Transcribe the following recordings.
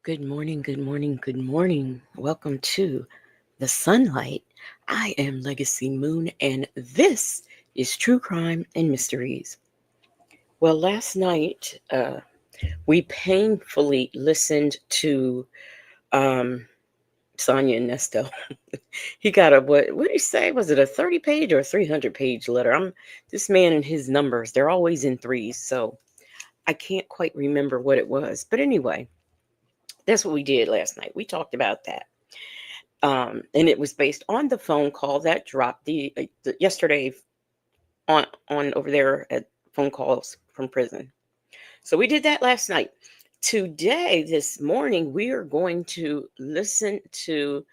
Good morning, good morning, good morning. Welcome to the sunlight. I am Legacy Moon, and this is True Crime and Mysteries. Well, last night we painfully listened to um, Sonya and Nesto. He got a what did he say? Was it a 30-page or a 300-page letter? This man and his numbers, they're always in threes, so I can't quite remember what it was. But anyway, that's what we did last night. We talked about that. And it was based on the phone call that dropped yesterday on over there at phone calls from prison. So we did that last night. Today, this morning, we are going to listen to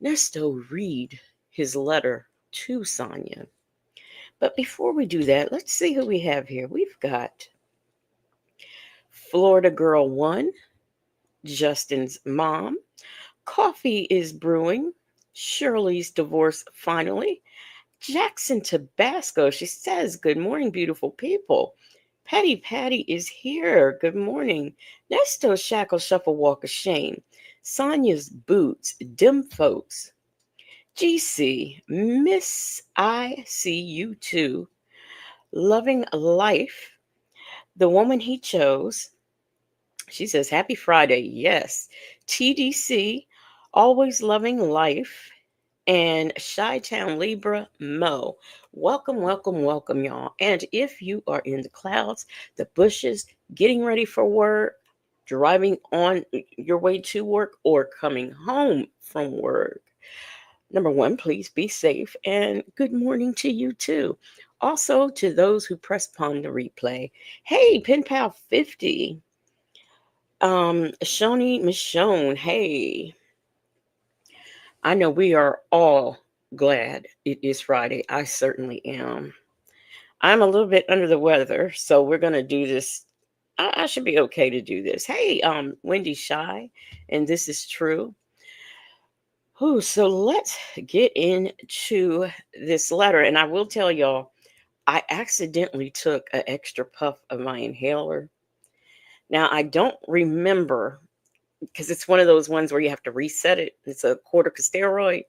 Nesto read his letter to Sonya. But before we do that, let's see who we have here. We've got Florida Girl 1, Justin's mom. Coffee is brewing. Shirley's divorce finally. Jackson Tabasco. She says, "Good morning, beautiful people." Patty is here. Good morning. Nesto Shackle Shuffle Walk of Shame. Sonia's Boots. Dim Folks. GC. Miss I See You Too. Loving Life. The Woman He Chose. She says, "Happy Friday." Yes. TDC. Always Loving Life. And Chi-Town Libra Mo. Welcome, y'all. And if you are in the clouds, the bushes, getting ready for work, driving on your way to work, or coming home from work, number one, please be safe. And good morning to you too. Also to those who press upon the replay. Hey, Pen Pal 50. Shoni Michonne, hey. I know we are all glad it is Friday. I certainly am. I'm a little bit under the weather, so we're going to do this. I should be okay to do this. Hey, Wendy Shy, and this is true. Ooh, so let's get into this letter. And I will tell y'all, I accidentally took an extra puff of my inhaler. Now, I don't remember because it's one of those ones where you have to reset it. It's a corticosteroid.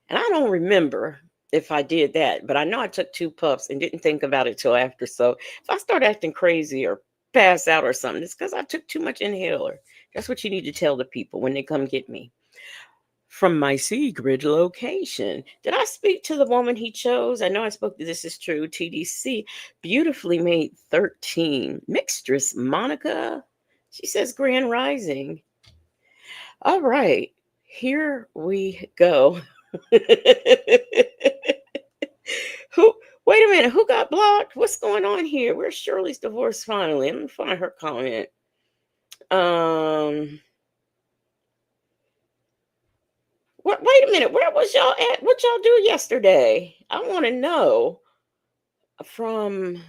And I don't remember if I did that, but I know I took two puffs and didn't think about it till after. So if I start acting crazy or pass out or something, it's because I took too much inhaler. That's what you need to tell the people when they come get me. From my secret location. Did I speak to the woman he chose? I know I spoke to This Is True, TDC. Beautifully made 13. Mixtress Monica. She says Grand Rising. All right, here we go. Who? Wait a minute. Who got blocked? What's going on here? Where's Shirley's divorce finally? Let me find her comment. Um. What? Wait a minute. Where was y'all at? What y'all do yesterday? I want to know. From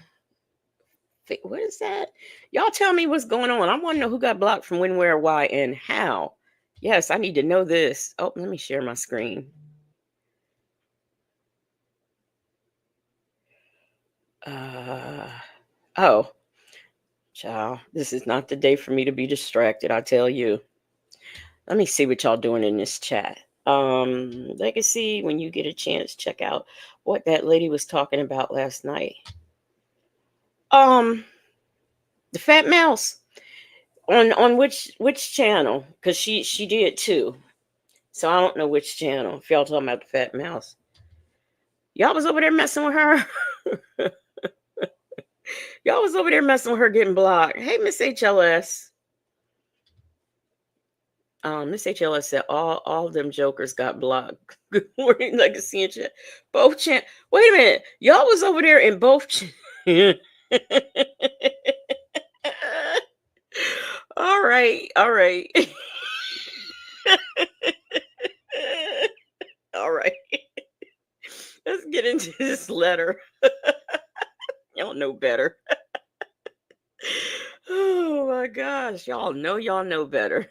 what is that? Y'all tell me what's going on. I want to know who got blocked from when, where, why, and how. Yes, I need to know this. Oh, let me share my screen. Oh, child, this is not the day for me to be distracted, I tell you. Let me see what y'all doing in this chat. Legacy, when you get a chance, check out what that lady was talking about last night. Um, the fat mouse on which channel? Because she did too. So I don't know which channel. If y'all talking about the fat mouse, y'all was over there messing with her. Y'all was over there messing with her, getting blocked. Hey, Miss HLS. Miss HLS said all them jokers got blocked. Good morning, Legacy and chat. Both chan. Wait a minute, y'all was over there in both. All right, all right, all right. Let's get into this letter. Y'all know better. Oh my gosh, y'all know better.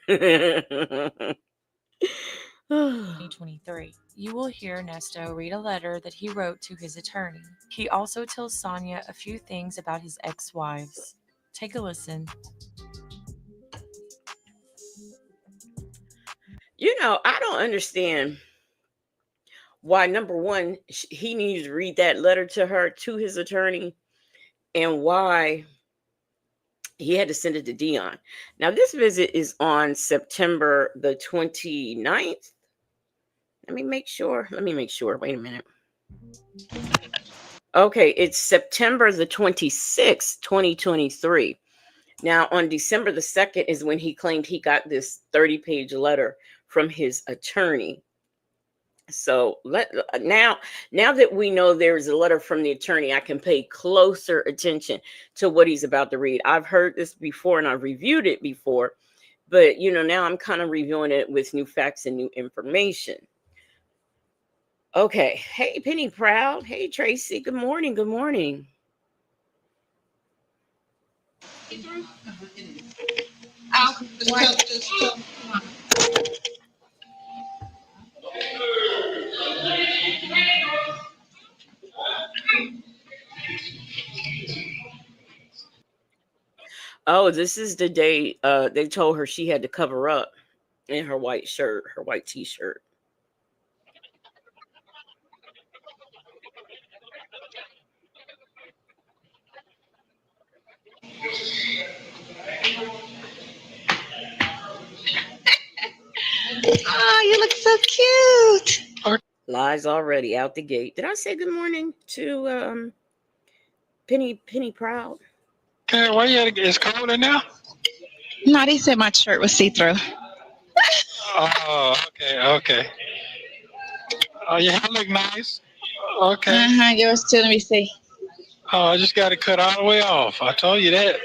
2023. You will hear Nesto read a letter that he wrote to his attorney. He also tells Sonya a few things about his ex-wives. Take a listen. I don't understand why, number one, he needs to read that letter to his attorney, and why he had to send it to Dion. Now, this visit is on September the 29th. Let me make sure. Wait a minute. Okay, it's September the 26th, 2023. Now, on December the 2nd is when he claimed he got this 30-page letter from his attorney. So now that we know there's a letter from the attorney, I can pay closer attention to what he's about to read. I've heard this before and I've reviewed it before, but now I'm kind of reviewing it with new facts and new information. Okay. Hey, Penny Proud. Hey, Tracy. Good morning. Good morning. Oh, this is the day they told her she had to cover up in her white shirt, her white t-shirt. Oh, you look so cute. Lies already out the gate. Did I say good morning to Penny Proud? Okay, why you had it's cold in now? No, they said my shirt was see-through. Oh, okay. Oh, your hair look nice. Okay. Yours too. Let me see. Oh, I just got it cut all the way off. I told you that.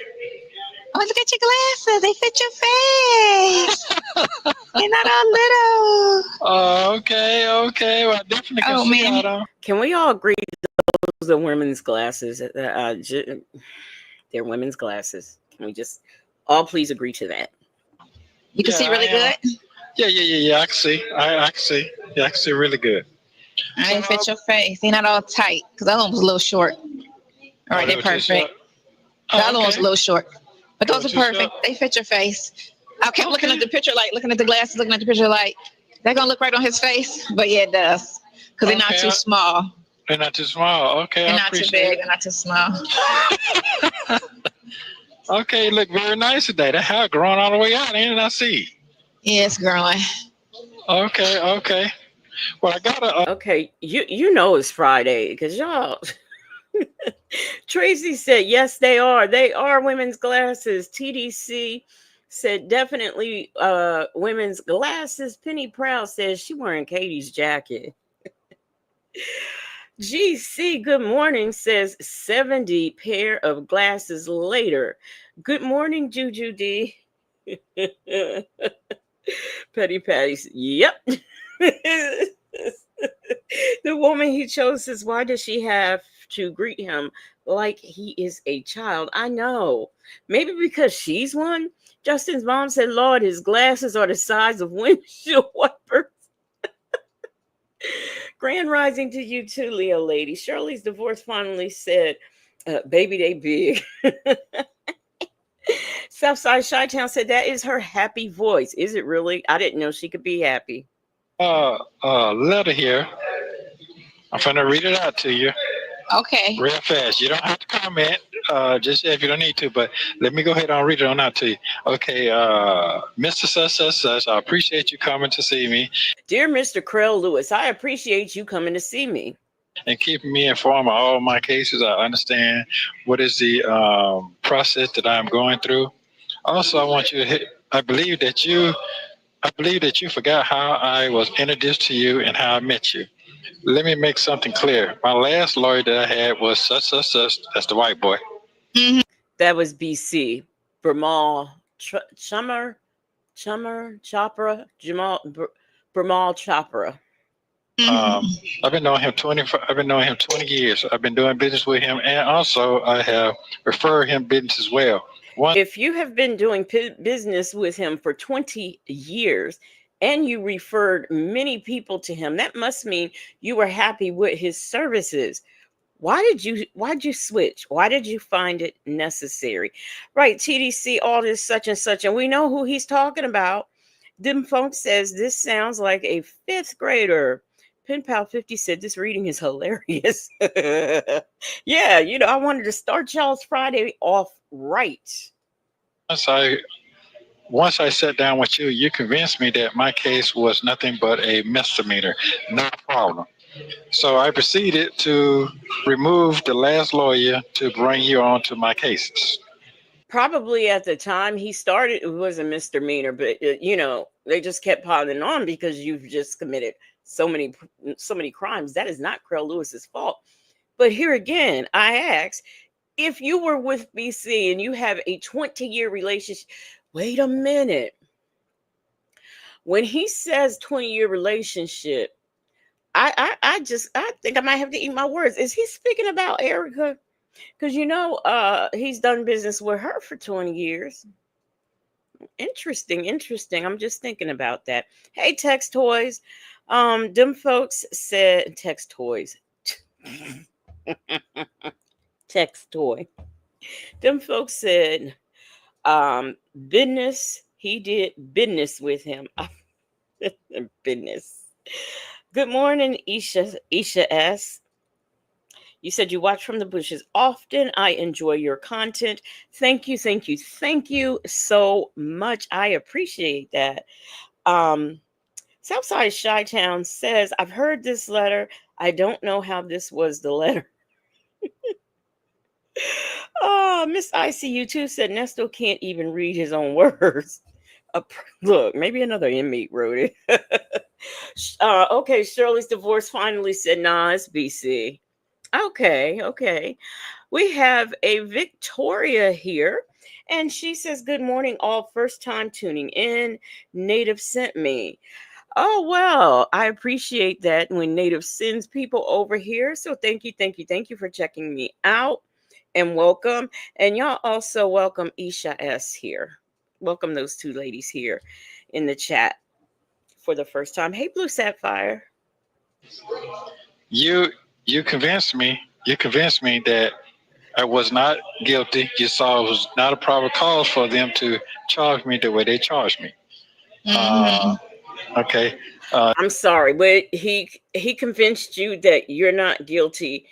Oh, look at your glasses. They fit your face. They're not all little. Oh, okay. Well, I definitely can see man. all them. Can we all agree those are women's glasses? They're women's glasses. Can we just all please agree to that? You can see really good. Yeah. I can see. I can see. Yeah, I can see really good. They fit your face. They're not all tight because that one was a little short. All right, they're perfect. The other one's a little short, but those are perfect. They fit your face. I kept looking at the picture, like looking at the glasses, looking at the picture, like they're gonna look right on his face. But yeah, it does because they're not too small. They're not too small. Okay, they're not too big. They're not too small. Okay, look very nice today. That hair growing all the way out, ain't it? I see. Yeah, it's growing. Okay. Well, I gotta. Okay, you know it's Friday because y'all. Tracy said, yes, they are. They are women's glasses. TDC said, definitely women's glasses. Penny Proud says she wearing Katie's jacket. GC, good morning, says 70 pair of glasses later. Good morning, Juju D. Petty Patty's, yep. The woman he chose says, why does she have to greet him like he is a child? I know. Maybe because she's one. Justin's mom said, Lord, his glasses are the size of windshield wipers. Grand rising to you too, Leo lady. Shirley's divorce finally said, baby, they big. Southside Chi-Town said that is her happy voice. Is it really? I didn't know she could be happy. Letter here. I'm gonna read it out to you. Okay. Real fast. You don't have to comment. Just if you don't need to, but let me go ahead and read it on out to you. Okay, Mr. Such, I appreciate you coming to see me. Dear Mr. Krell Lewis, I appreciate you coming to see me. And keeping me informed of all my cases. I understand what is the process that I'm going through. Also, I want you to I believe that you forgot how I was introduced to you and how I met you. Let me make something clear. My last lawyer that I had was such. That's the white boy. Mm-hmm. That was BC. Bramal Chopra. Bramal Chopra. I've been knowing him 20 years. I've been doing business with him, and also I have referred him business as well. If you have been doing business with him for 20 years and you referred many people to him, that must mean you were happy with his services. Why'd you switch? Why did you find it necessary? Right, TDC, all this such and such, and we know who he's talking about. Dim Funk says this sounds like a fifth grader. Pen Pal 50 said this reading is hilarious. Yeah, I wanted to start y'all's Friday off right. Once I once I sat down with you, you convinced me that my case was nothing but a misdemeanor, not a problem. So I proceeded to remove the last lawyer to bring you on to my cases. Probably at the time he started, it was a misdemeanor, but they just kept piling on because you've just committed so many crimes. That is not Crell Lewis's fault. But here again, I ask, if you were with BC and you have a 20-year relationship, wait a minute. When he says 20-year relationship, I think I might have to eat my words. Is he speaking about Erica? Because he's done business with her for 20 years. Interesting. I'm just thinking about that. Hey, Text Toys. Them folks said Text Toys. Text Toy. Them folks said business. He did business with him. Business. Good morning, Isha S. You said you watch from the bushes often. I enjoy your content. Thank you so much. I appreciate that. Southside Chi-Town says, I've heard this letter. I don't know how this was the letter. Oh, Miss ICU2 said Nesto can't even read his own words. Look, maybe another inmate wrote it. Okay, Shirley's divorce finally said, nah, it's BC. Okay. We have a Victoria here, and she says, good morning, all. First time tuning in. Native sent me. Oh, well, I appreciate that when Native sends people over here. So thank you for checking me out, and welcome. And y'all also welcome Isha S here. Welcome those two ladies here in the chat for the first time. Hey, Blue Sapphire. You you convinced me. You convinced me that I was not guilty. You saw it was not a proper cause for them to charge me the way they charged me. Okay. I'm sorry, but he convinced you that you're not guilty,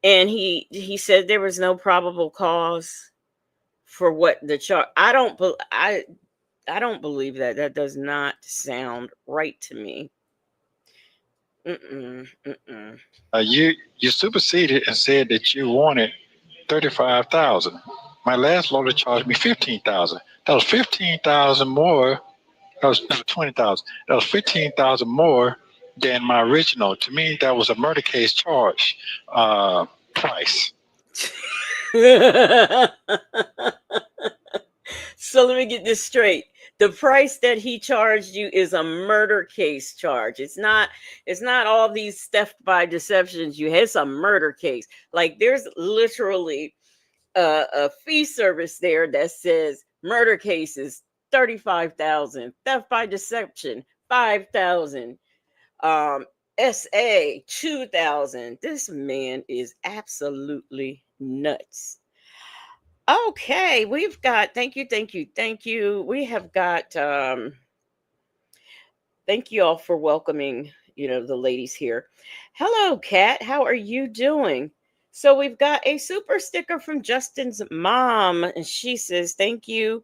and he said there was no probable cause for what the charge. I don't believe that. That does not sound right to me. Mm-mm. You superseded and said that you wanted 35,000. My last lawyer charged me 15,000. That was 15,000 more. That was no, 20,000. That was 15,000 more than my original. To me, that was a murder case charge price. So let me get this straight. The price that he charged you is a murder case charge. It's not all these theft by deceptions. It's a murder case. Like there's literally a fee service there that says murder cases 35,000, theft by deception 5,000, SA 2,000. This man is absolutely nuts. Okay, we've got thank you. We have got thank you all for welcoming, the ladies here. Hello, Kat. How are you doing? So we've got a super sticker from Justin's mom, and she says, thank you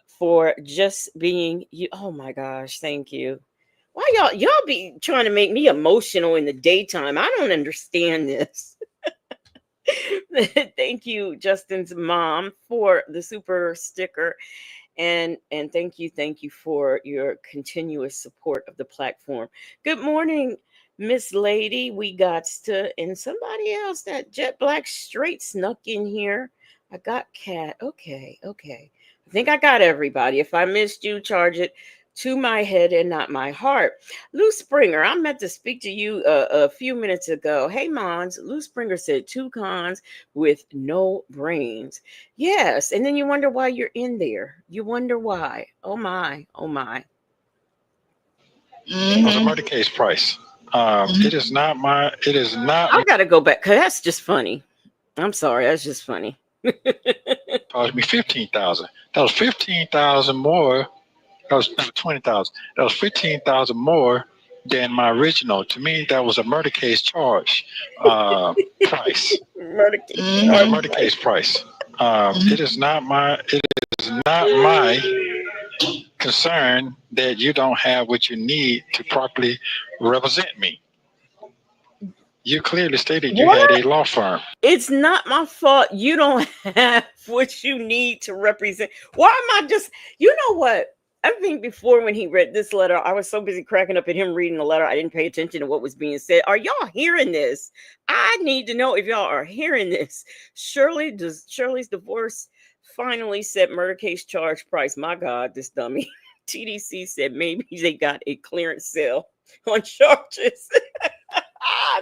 for just being you. Oh my gosh, thank you. Why y'all be trying to make me emotional in the daytime? I don't understand this. Thank you, Justin's mom, for the super sticker. And thank you for your continuous support of the platform. Good morning, Miss Lady. We got to and somebody else. That Jet Black straight snuck in here. I got Cat. Okay. I think I got everybody. If I missed you, charge it to my head and not my heart. Lou Springer, I meant to speak to you a few minutes ago. Hey, Mons, Lou Springer said 2 cons with no brains. Yes, and then you wonder why you're in there. You wonder why. Oh, my. It was a murder case price. It is not my. It is not. I got to go back, because that's just funny. I'm sorry, that's just funny. Charged me 15,000. That was 15,000 more That was no, 20,000. That was 15,000 more than my original. To me, that was a murder case charge price. Murder case It was a charge murder price. case price. It is not my concern that you don't have what you need to properly represent me. You clearly stated you had What? a law firm. It's not my fault you don't have what you need to represent. Why am I just, you know what? I think before when he read this letter, I was so busy cracking up at him reading the letter, I didn't pay attention to what was being said. Are y'all hearing this? I need to know if y'all are hearing this. Shirley's divorce finally set murder case charge price. My God, this dummy. TDC said maybe they got a clearance sale on charges.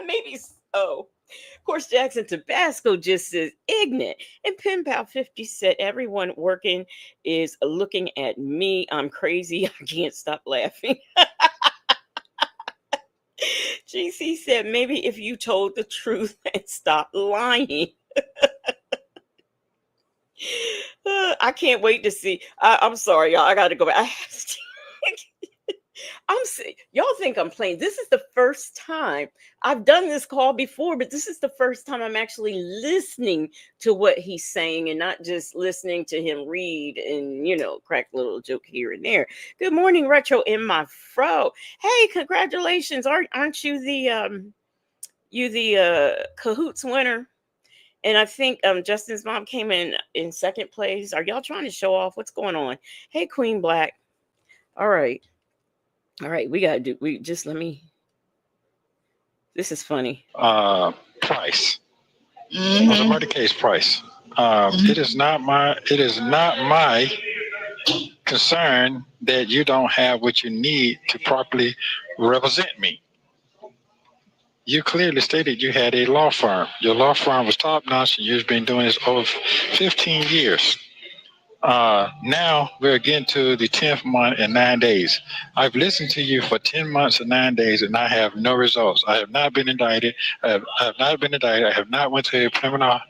Maybe so. Of course, Jackson Tabasco just says ignorant. And Pen Pal 50 said everyone working is looking at me. I'm crazy. I can't stop laughing. GC said maybe if you told the truth and stop lying. I can't wait to see. I'm sorry, y'all. I got to go back. Y'all think I'm playing. This is the first time I've done this call before, but this is the first time I'm actually listening to what he's saying and not just listening to him read and, crack a little joke here and there. Good morning, Retro in my fro. Hey, congratulations. Aren't you the Cahoots winner? And I think Justin's mom came in second place. Are y'all trying to show off? What's going on? Hey, Queen Black. All right. We gotta do. Let me. This is funny. Price. It was a murder case price. It is not my concern that you don't have what you need to properly represent me. You clearly stated you had a law firm. Your law firm was top notch, and you've been doing this over 15 years. Now we're getting to the 10th month and 9 days. I've listened to you for 10 months and 9 days, and I have no results. I have not been indicted. I have not been indicted. I have not went to a preliminary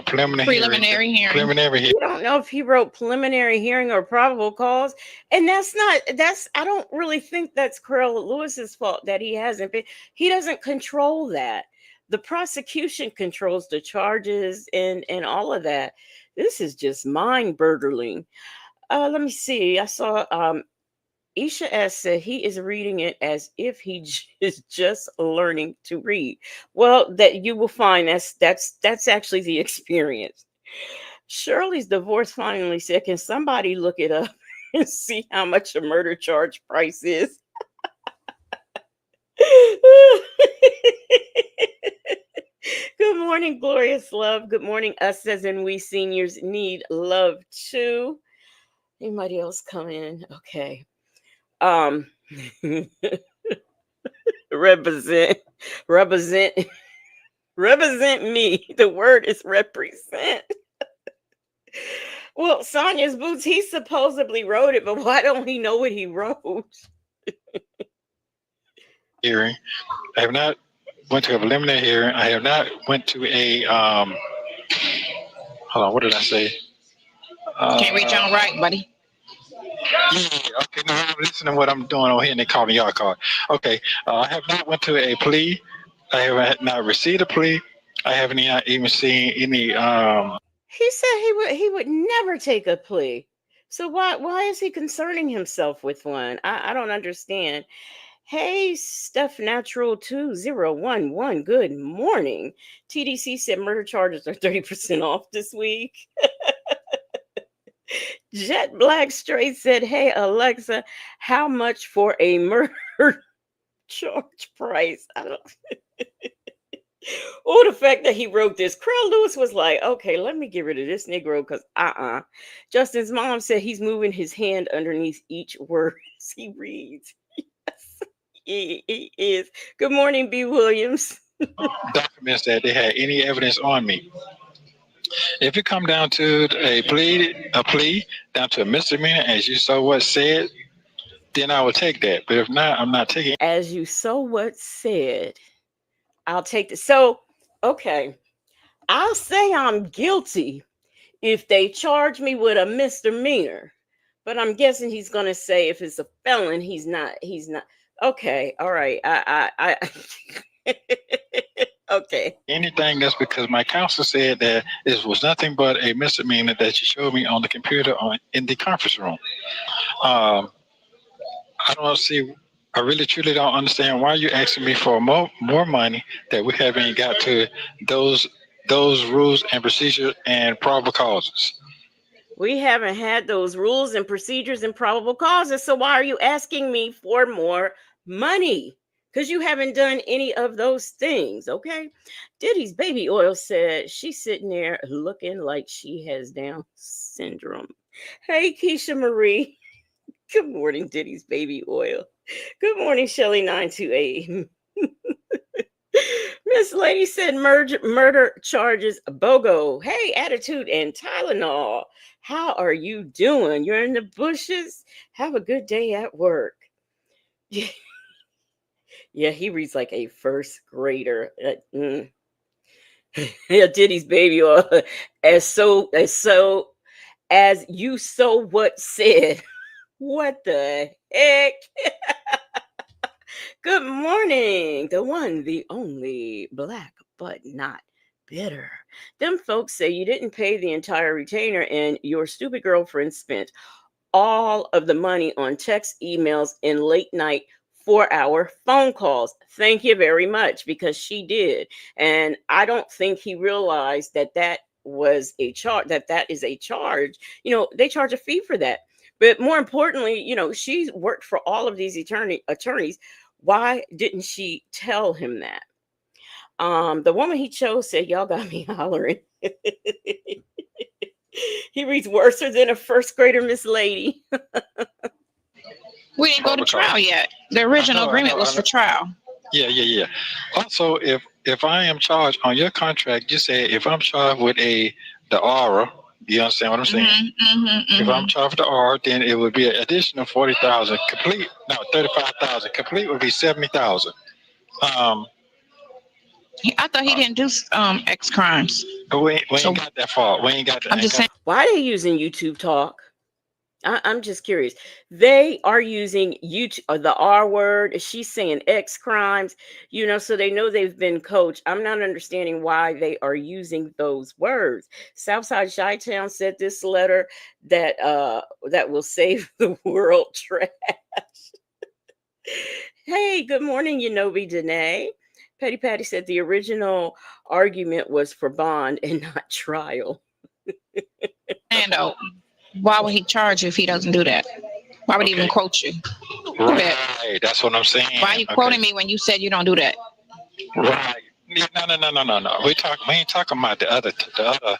hearing. Preliminary hearing. You don't know if he wrote preliminary hearing or probable cause, and I don't really think that's Carell Lewis's fault that he hasn't been. He doesn't control that. The prosecution controls the charges and all of that. This is just mind-boggling. Let me see. I saw Isha S said he is reading it as if he is just learning to read. Well, that you will find that's actually the experience. Shirley's divorce finally said, "Can somebody look it up and see how much a murder charge price is?" Good morning, glorious love. Good morning, us as in we seniors need love too. Anybody else come in? Okay. represent represent represent me. The word is represent. Well, Sonya's boots, he supposedly wrote it, but why don't we know what he wrote? Hearing. I have not went to a preliminary hearing. I have not went to a hold on, what did I say? Can't reach on right, buddy. Yeah, okay, no, I'm listening to what I'm doing on here, and they call me y'all card. Okay, I have not went to a plea. I have not received a plea. I haven't even seen any. He said he would never take a plea. So why is he concerning himself with one? I don't understand. Hey, Steph Natural 2011. Good morning. TDC said murder charges are 30% off this week. Jet Black Straight said, "Hey Alexa, how much for a murder charge price?" I don't. Oh, the fact that he wrote this, Carell Lewis was like, "Okay, let me get rid of this Negro because Justin's mom said he's moving his hand underneath each word as he reads. Yes, he is. Good morning, B. Williams. Documents that they had any evidence on me. If it come down to a plea down to a misdemeanor, as you so what said, then I will take that. But if not, I'm not taking. As you so what said, I'll take this. So, okay, I'll say I'm guilty if they charge me with a misdemeanor. But I'm guessing he's gonna say if it's a felon, he's not. He's not. Okay, all right. Okay. Anything that's because my counsel said that it was nothing but a misdemeanor that you showed me on the computer in the conference room. Um, I don't see. I really truly don't understand why you're asking me for more money that we haven't got to those those rules and procedures and probable causes. We haven't had those rules and procedures and probable causes. So why are you asking me for more money? Because you haven't done any of those things. Okay. Diddy's baby oil said she's sitting there looking like she has Down syndrome. Hey, Keisha Marie. Good morning, Diddy's baby oil. Good morning, Shelly928. Miss Lady said murder charges BOGO. Hey, Attitude and Tylenol. How are you doing? You're in the bushes? Have a good day at work. Yeah, he reads like a first grader. Yeah, Diddy's baby oil. As you so what said. What the heck? Good morning, the one, the only, black but not bitter. Them folks say you didn't pay the entire retainer and your stupid girlfriend spent all of the money on text, emails, and late night 4-hour phone calls. Thank you very much, because she did. And I don't think he realized that that was a charge, that is a charge. They charge a fee for that. But more importantly, she's worked for all of these attorneys. Why didn't she tell him that? The woman he chose said, "Y'all got me hollering." He reads worse than a first grader, Miss Lady. We didn't go to trial yet. The original agreement was for trial. Yeah. Also, if I am charged on your contract, you say if I'm charged with the aura, you understand what I'm saying? If I'm charged with the aura, then it would be an additional 40,000. Complete, no, 35,000. Complete would be 70,000. I thought he didn't do X crimes. We ain't got that far. We ain't got that. I'm just saying. Why are they using YouTube Talk? I'm just curious. They are using YouTube, the R word. She's saying X crimes, so they know they've been coached. I'm not understanding why they are using those words. Southside Chi-Town said this letter that will save the world trash. Hey, good morning, Yanobi Danae. Petty Patty said the original argument was for bond and not trial. And why would he charge you if he doesn't do that? Why would he even quote you? Right, that's what I'm saying. Why are you quoting me when you said you don't do that? Right. No. We ain't talking about the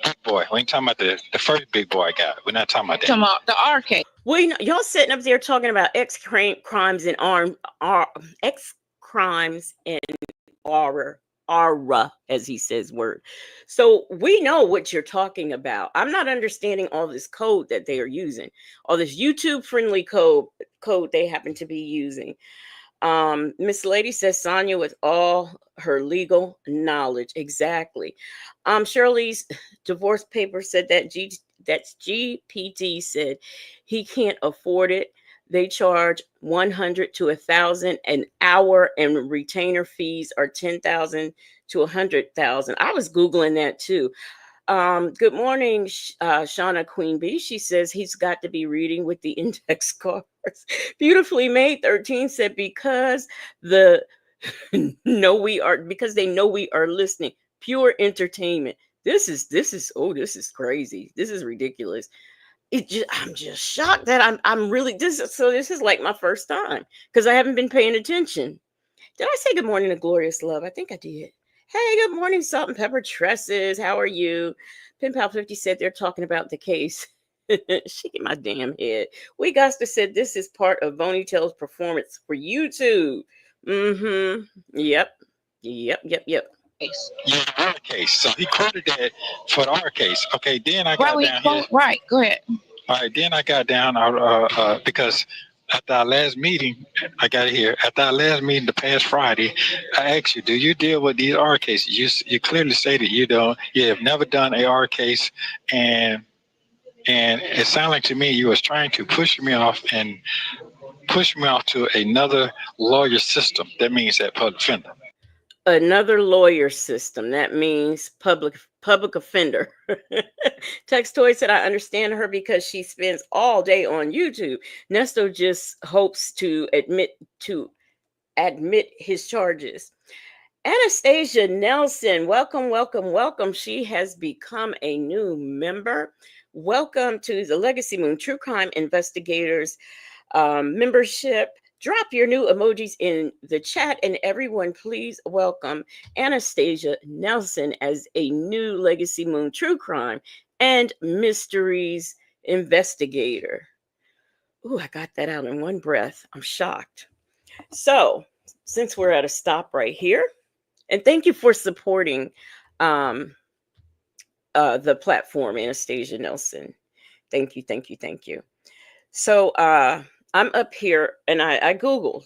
big boy. We ain't talking about the first big boy I got. We're not talking about that. Talking about the R case. Y'all sitting up there talking about X crimes and X crimes and aura, as he says word. So we know what you're talking about. I'm not understanding all this code that they are using, all this YouTube friendly code they happen to be using. Miss Lady says Sonya with all her legal knowledge. Exactly. Shirley's divorce paper said that GPT said he can't afford it. They charge $100 to $1,000 an hour, and retainer fees are $10,000 to $100,000. I was Googling that too. Good morning, Shauna Queen Bee. She says he's got to be reading with the index cards. Beautifully made 13 said because they know we are listening. Pure entertainment. This is crazy. This is ridiculous. I'm just shocked that I'm really this is like my first time because I haven't been paying attention. Did I say good morning to Glorious Love? I think I did. Hey, good morning, Salt and Pepper Tresses. How are you? Pen Pal 50 said they're talking about the case. Shaking my damn head. We got to said this is part of Boney Tail's performance for YouTube. Yep. Yeah, our case. So he quoted that for the R case. Okay, then I got down here. Right, go ahead. All right, then I got down because after our last meeting, I got it here. After our last meeting the past Friday, I asked you, do you deal with these R cases? You clearly stated you don't. You have never done a R case, and And it sounded like to me you was trying to push me off to another lawyer system. That means that public defender. Another lawyer system. That means public offender. Tex Toy said, I understand her because she spends all day on YouTube. Nesto just hopes to admit his charges. Anastasia Nelson, welcome, welcome, welcome. She has become a new member. Welcome to the Legacy Moon True Crime Investigators membership. Drop your new emojis in the chat, and everyone, please welcome Anastasia Nelson as a new Legacy Moon True Crime and Mysteries investigator. Ooh, I got that out in one breath. I'm shocked. So, since we're at a stop right here, and thank you for supporting um, the platform, Anastasia Nelson. Thank you, thank you, thank you. So I'm up here and I Googled.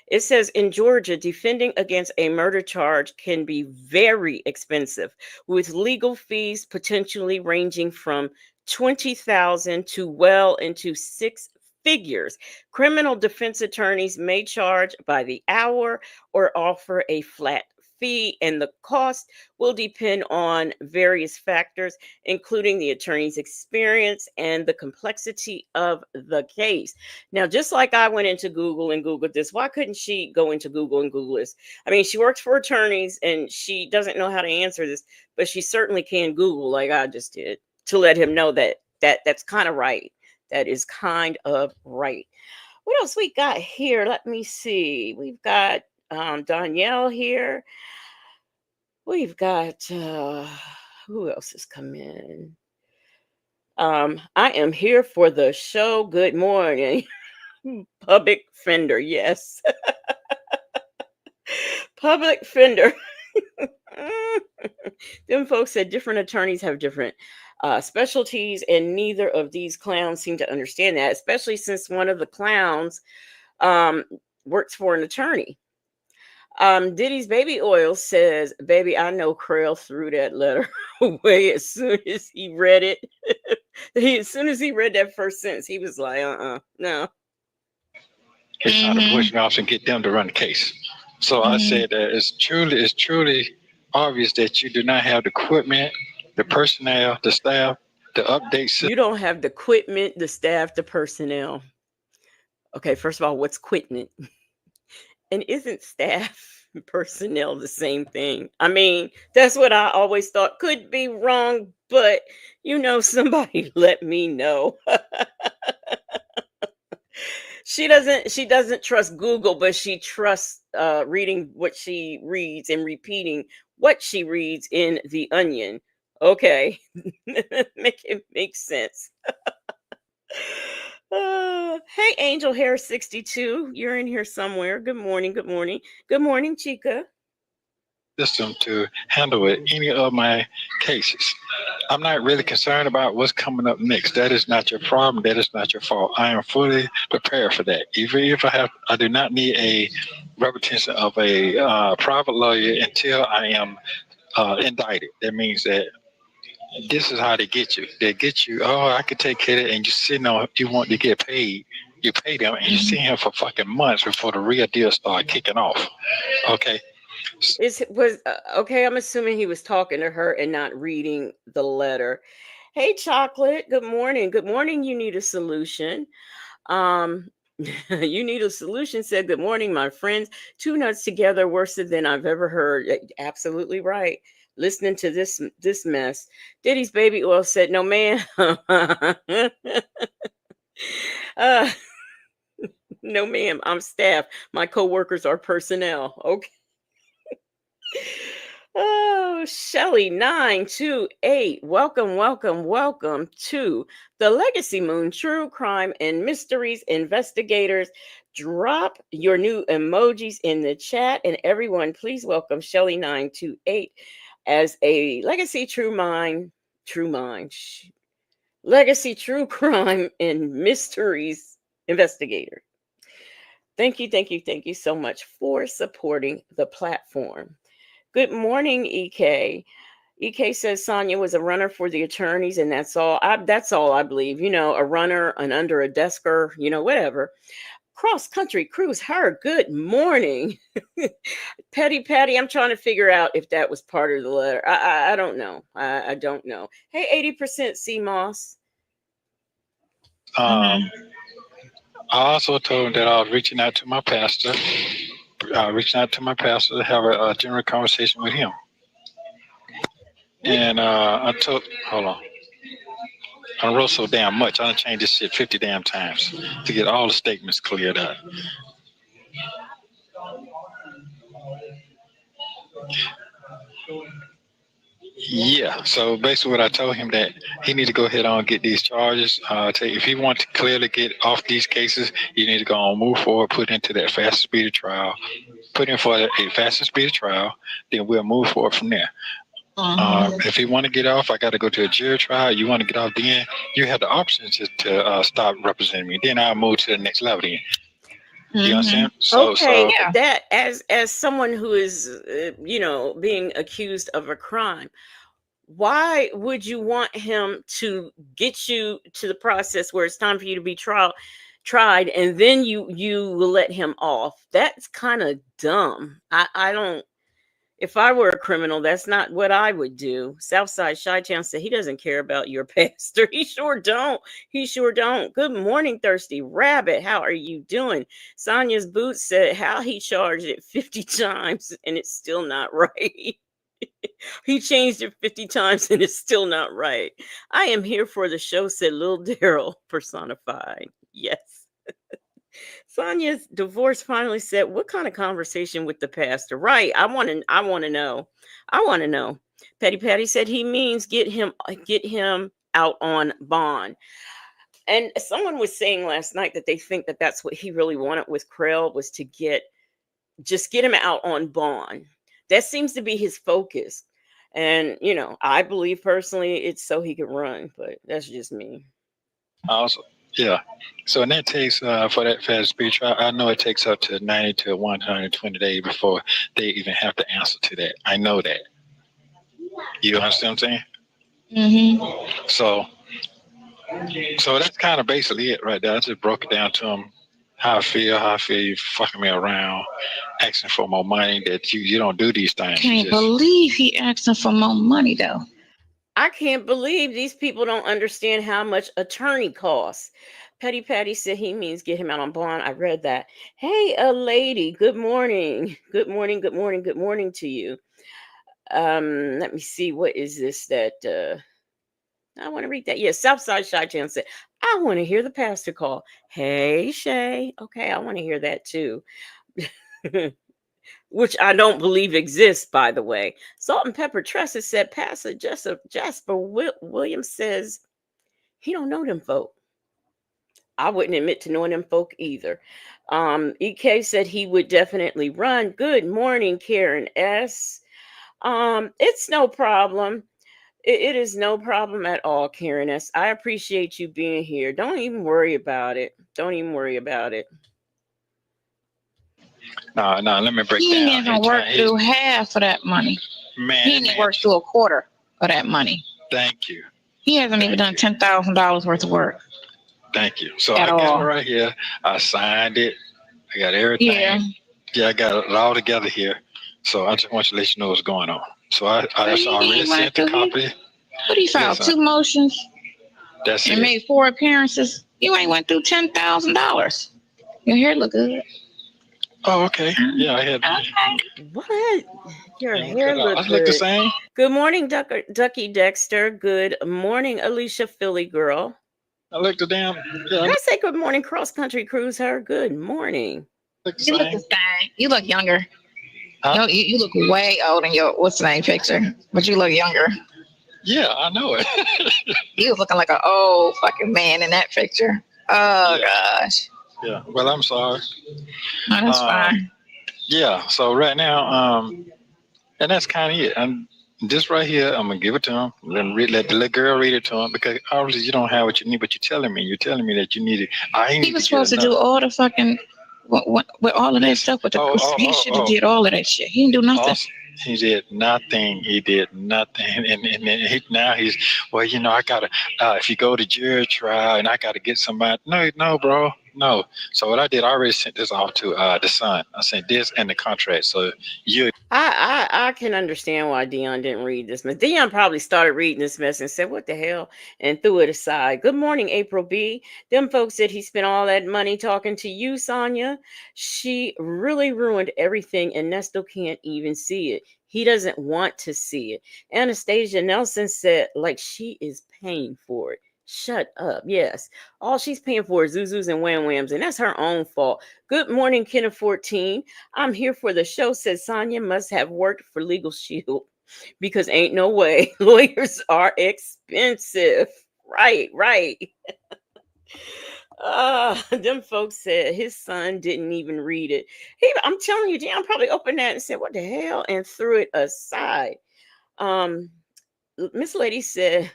It says in Georgia, defending against a murder charge can be very expensive, with legal fees potentially ranging from 20,000 to well into six figures. Criminal defense attorneys may charge by the hour or offer a flat fee, and the cost will depend on various factors, including the attorney's experience and the complexity of the case. Now, just like I went into Google and Googled this, why couldn't she go into Google and Google this? I mean, she works for attorneys and she doesn't know how to answer this, but she certainly can Google like I just did to let him know that's kind of right. That is kind of right. What else we got here? Let me see. We've got Danielle here. We've got who else has come in? I am here for the show. Good morning. Public fender, yes. Public fender. Them folks said different attorneys have different specialties, and neither of these clowns seem to understand that, especially since one of the clowns works for an attorney. Diddy's Baby Oil says, baby, I know Krell threw that letter away as soon as he read it. As soon as he read that first sentence, he was like, no. He's trying to push me off and get them to run the case. So I said that it's truly obvious that you do not have the equipment, the personnel, the staff, the updates. You don't have the equipment, the staff, the personnel. Okay, first of all, what's equipment? And isn't staff and personnel the same thing? I mean, that's what I always thought. Could be wrong, but somebody let me know. She doesn't trust Google, but she trusts reading what she reads and repeating what she reads in The Onion. Okay. Make it make sense. Hey, Angel Hair 62. You're in here somewhere. Good morning. Good morning. Good morning, Chica. System to handle it, any of my cases. I'm not really concerned about what's coming up next. That is not your problem. That is not your fault. I am fully prepared for that. Even if I do not need a representation of a private lawyer until I am indicted. That means that this is how they get you. They get you, oh, I could take care of it, and you sitting on, you want to get paid. You pay them, and you sit here for fucking months before the real deal start kicking off. Okay. Okay, I'm assuming he was talking to her and not reading the letter. Hey, Chocolate, good morning. Good morning. You need a solution. You need a solution said, good morning, my friends. Two nuts together worse than I've ever heard. Absolutely right. Listening to this mess. Diddy's Baby Oil said, no, man. No, ma'am. I'm staff. My coworkers are personnel. Okay. Oh, Shelly 928. Welcome, welcome, welcome to the Legacy Moon True Crime and Mysteries Investigators. Drop your new emojis in the chat, and everyone, please welcome Shelly 928 as a Legacy Legacy True Crime and Mysteries Investigator. Thank you so much for supporting the platform. Good morning, EK. EK says Sonya was a runner for the attorneys, and that's all. That's all I believe. A runner, an under a desker, whatever. Cross country cruise. Her. Good morning, Petty Patty. I'm trying to figure out if that was part of the letter. I don't know. I don't know. Hey, 80% CMOS. I also told him that I was reaching out to my pastor. To have a general conversation with him. And hold on. I wrote so damn much. I done changed this shit 50 damn times to get all the statements cleared up. Yeah, so basically what I told him that he need to go ahead on and get these charges. If he wants to clearly get off these cases, you need to go on, move forward, put into that fast speedy trial, put in for a fast and speedy trial, then we'll move forward from there. If you want to get off, I got to go to a jury trial. You want to get off, then you have the option to stop representing me. Then I'll move to the next level. Then. You understand? Okay, that as someone who is, being accused of a crime, why would you want him to get you to the process where it's time for you to be tried, and then you will let him off? That's kind of dumb. I don't. If I were a criminal, that's not what I would do. Southside Chi-Town said he doesn't care about your pastor. He sure don't. Good morning, Thirsty Rabbit. How are you doing? Sonia's Boots said how he charged it 50 times and it's still not right. He changed it 50 times and it's still not right. I am here for the show, said Lil Daryl personified. Yes. Sonia's divorce finally said, what kind of conversation with the pastor? Right. I want to know. Petty Patty said he means get him out on bond. And someone was saying last night that they think that that's what he really wanted with Krell, was to get him out on bond. That seems to be his focus. And, I believe personally it's so he can run, but that's just me. Also, yeah. So in that case, for that fast speed trial, I know it takes up to 90 to 120 days before they even have to answer to that. I know that. You understand what I'm saying? Mm-hmm. So that's kind of basically it right there. I just broke it down to him how I feel you fucking me around, asking for more money, that you don't do these things. Can't believe he asking for more money though. I can't believe these people don't understand how much attorney costs. Petty Patty said he means get him out on bond. I read that. Hey, a lady. Good morning. Good morning to you. Let me see. What is this that I want to read that? Yes, Southside Chi-Town said, I want to hear the pastor call. Hey, Shay. Okay, I want to hear that too. Which I don't believe exists, by the way. Salt and Pepper Tressa said, Pastor Jasper Williams says he don't know them folk. I wouldn't admit to knowing them folk either. EK said he would definitely run. Good morning, Karen S. It's no problem. It is no problem at all, Karen S. I appreciate you being here. Don't even worry about it. No, let me break down. He didn't even work through half of that money. Man, he didn't work through a quarter of that money. Thank you. He hasn't even done $10,000 worth of work. Thank you. So I got it right here. I signed it. I got everything. Yeah, I got it all together here. So I just want to let you know what's going on. So I already sent the copy. What he filed? 2 motions. That's it. And made 4 appearances. You ain't went through $10,000. Your hair look good. Oh, okay. Yeah, I had. Okay. What? Your hair looks look the same. Good morning, Ducky Dexter. Good morning, Alicia Philly girl. I look the damn. Yeah. I say good morning, cross country cruise her. Good morning. You look the same. You look younger. Huh? You look way old in your what's the name picture, but you look younger. Yeah, I know it. You was looking like an old fucking man in that picture. Oh gosh. Yeah. Well, I'm sorry. No, that's fine. Yeah. So right now, and that's kind of it. And this right here, I'm gonna give it to him. Let the little girl read it to him, because obviously you don't have what you need, but you're telling me that you need it. He was supposed to do all the fucking with all of that stuff with the. He should have did all of that shit. He didn't do nothing. He did nothing. He did nothing. And then now he's, well, I got to, if you go to jury trial and I got to get somebody. No, no, bro. No. So what I did, I already sent this off to the son. I sent this and the contract. So you. I can understand why Dion didn't read this mess. Dion probably started reading this mess and said, "What the hell?" and threw it aside. Good morning, April B. Them folks said he spent all that money talking to you, Sonya. She really ruined everything, and Nesto can't even see it. He doesn't want to see it. Anastasia Nelson said, like she is paying for it. Shut up. Yes. All she's paying for is Zuzus and Wham Whams, and that's her own fault. Good morning, Kenneth 14. I'm here for the show, said Sonya must have worked for Legal Shield because ain't no way. Lawyers are expensive. Right, right. Them folks said his son didn't even read it. I'm telling you, Dion probably opened that and said, "What the hell?" and threw it aside. Um, Miss Lady said,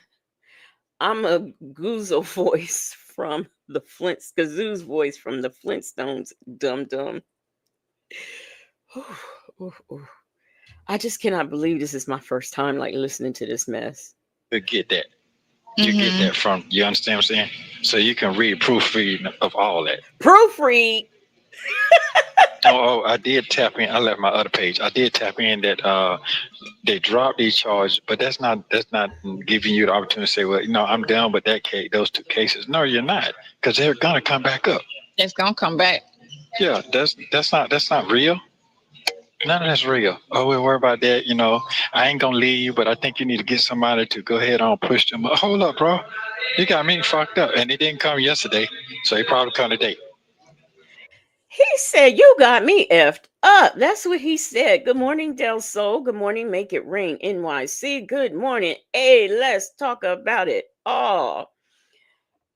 "I'm a Goozle voice from the Flints, Gazoo's voice from the Flintstones, dum dum." Ooh, ooh. I just cannot believe this is my first time like listening to this mess. You get that. You get that from, you understand what I'm saying? So you can read proofreading of all that. Proofread. I did tap in. I left my other page. I did tap in that they dropped these charges, but that's not giving you the opportunity to say, well, I'm done with that case, those two cases. No, you're not, because they're gonna come back up. It's gonna come back. Yeah, that's not real. None of that's real. Oh, we'll worry about that. I ain't gonna leave you, but I think you need to get somebody to go ahead and push them. Hold up, bro. You got me fucked up, and it didn't come yesterday, so he probably come today. He said, "You got me effed up." That's what he said. Good morning, Del Sol. Good morning, Make It Ring, NYC. Good morning. Hey, let's talk about it. Oh,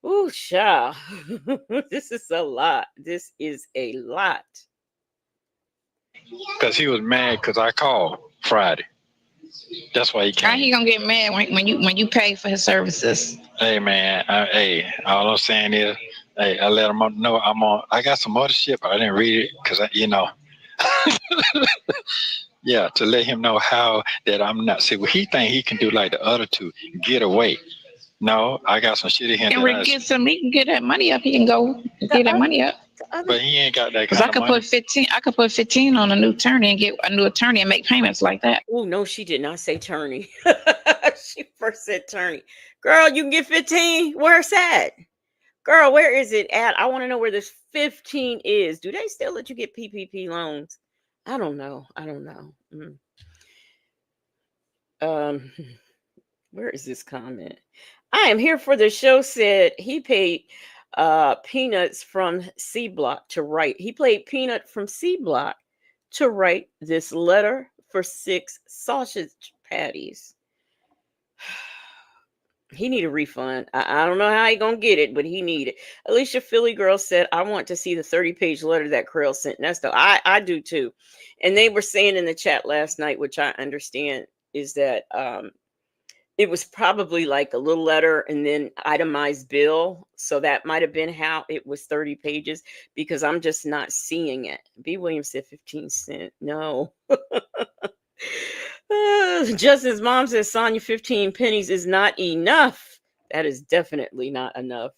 ooh, child. This is a lot. This is a lot. Because he was mad because I called Friday. That's why he came. How he gonna get mad when you pay for his services? Hey man, all I'm saying is, I let him know I got some other shit, but I didn't read it because yeah, to let him know how that I'm not. See, what he think he can do like the other two, get away. No, I got some shit in here. He can get that money up. He can go get that money up. But he ain't got that Because kind of money. I could put 15 on a new attorney and get a new attorney and make payments like that. Oh no, she did not say attorney. She first said attorney. Girl, you can get 15. Where's that? Girl, where is it at? I want to know where this 15 is. Do they still let you get PPP loans? I don't know. Where is this comment? I am here for the show. Said he paid Peanuts from C Block to write. He played Peanut from C Block to write this letter for 6 sausage patties. He need a refund. I don't know how he gonna get it, but he need it. Alicia Philly Girl said, "I want to see the 30-page letter that Krill sent Nesto." I do too. And they were saying in the chat last night, which I understand, is that it was probably like a little letter and then itemized bill. So that might have been how it was 30 pages, because I'm just not seeing it. B. Williams said 15 cents. No. Justin's mom says, "Sonya, 15 pennies is not enough." That is definitely not enough.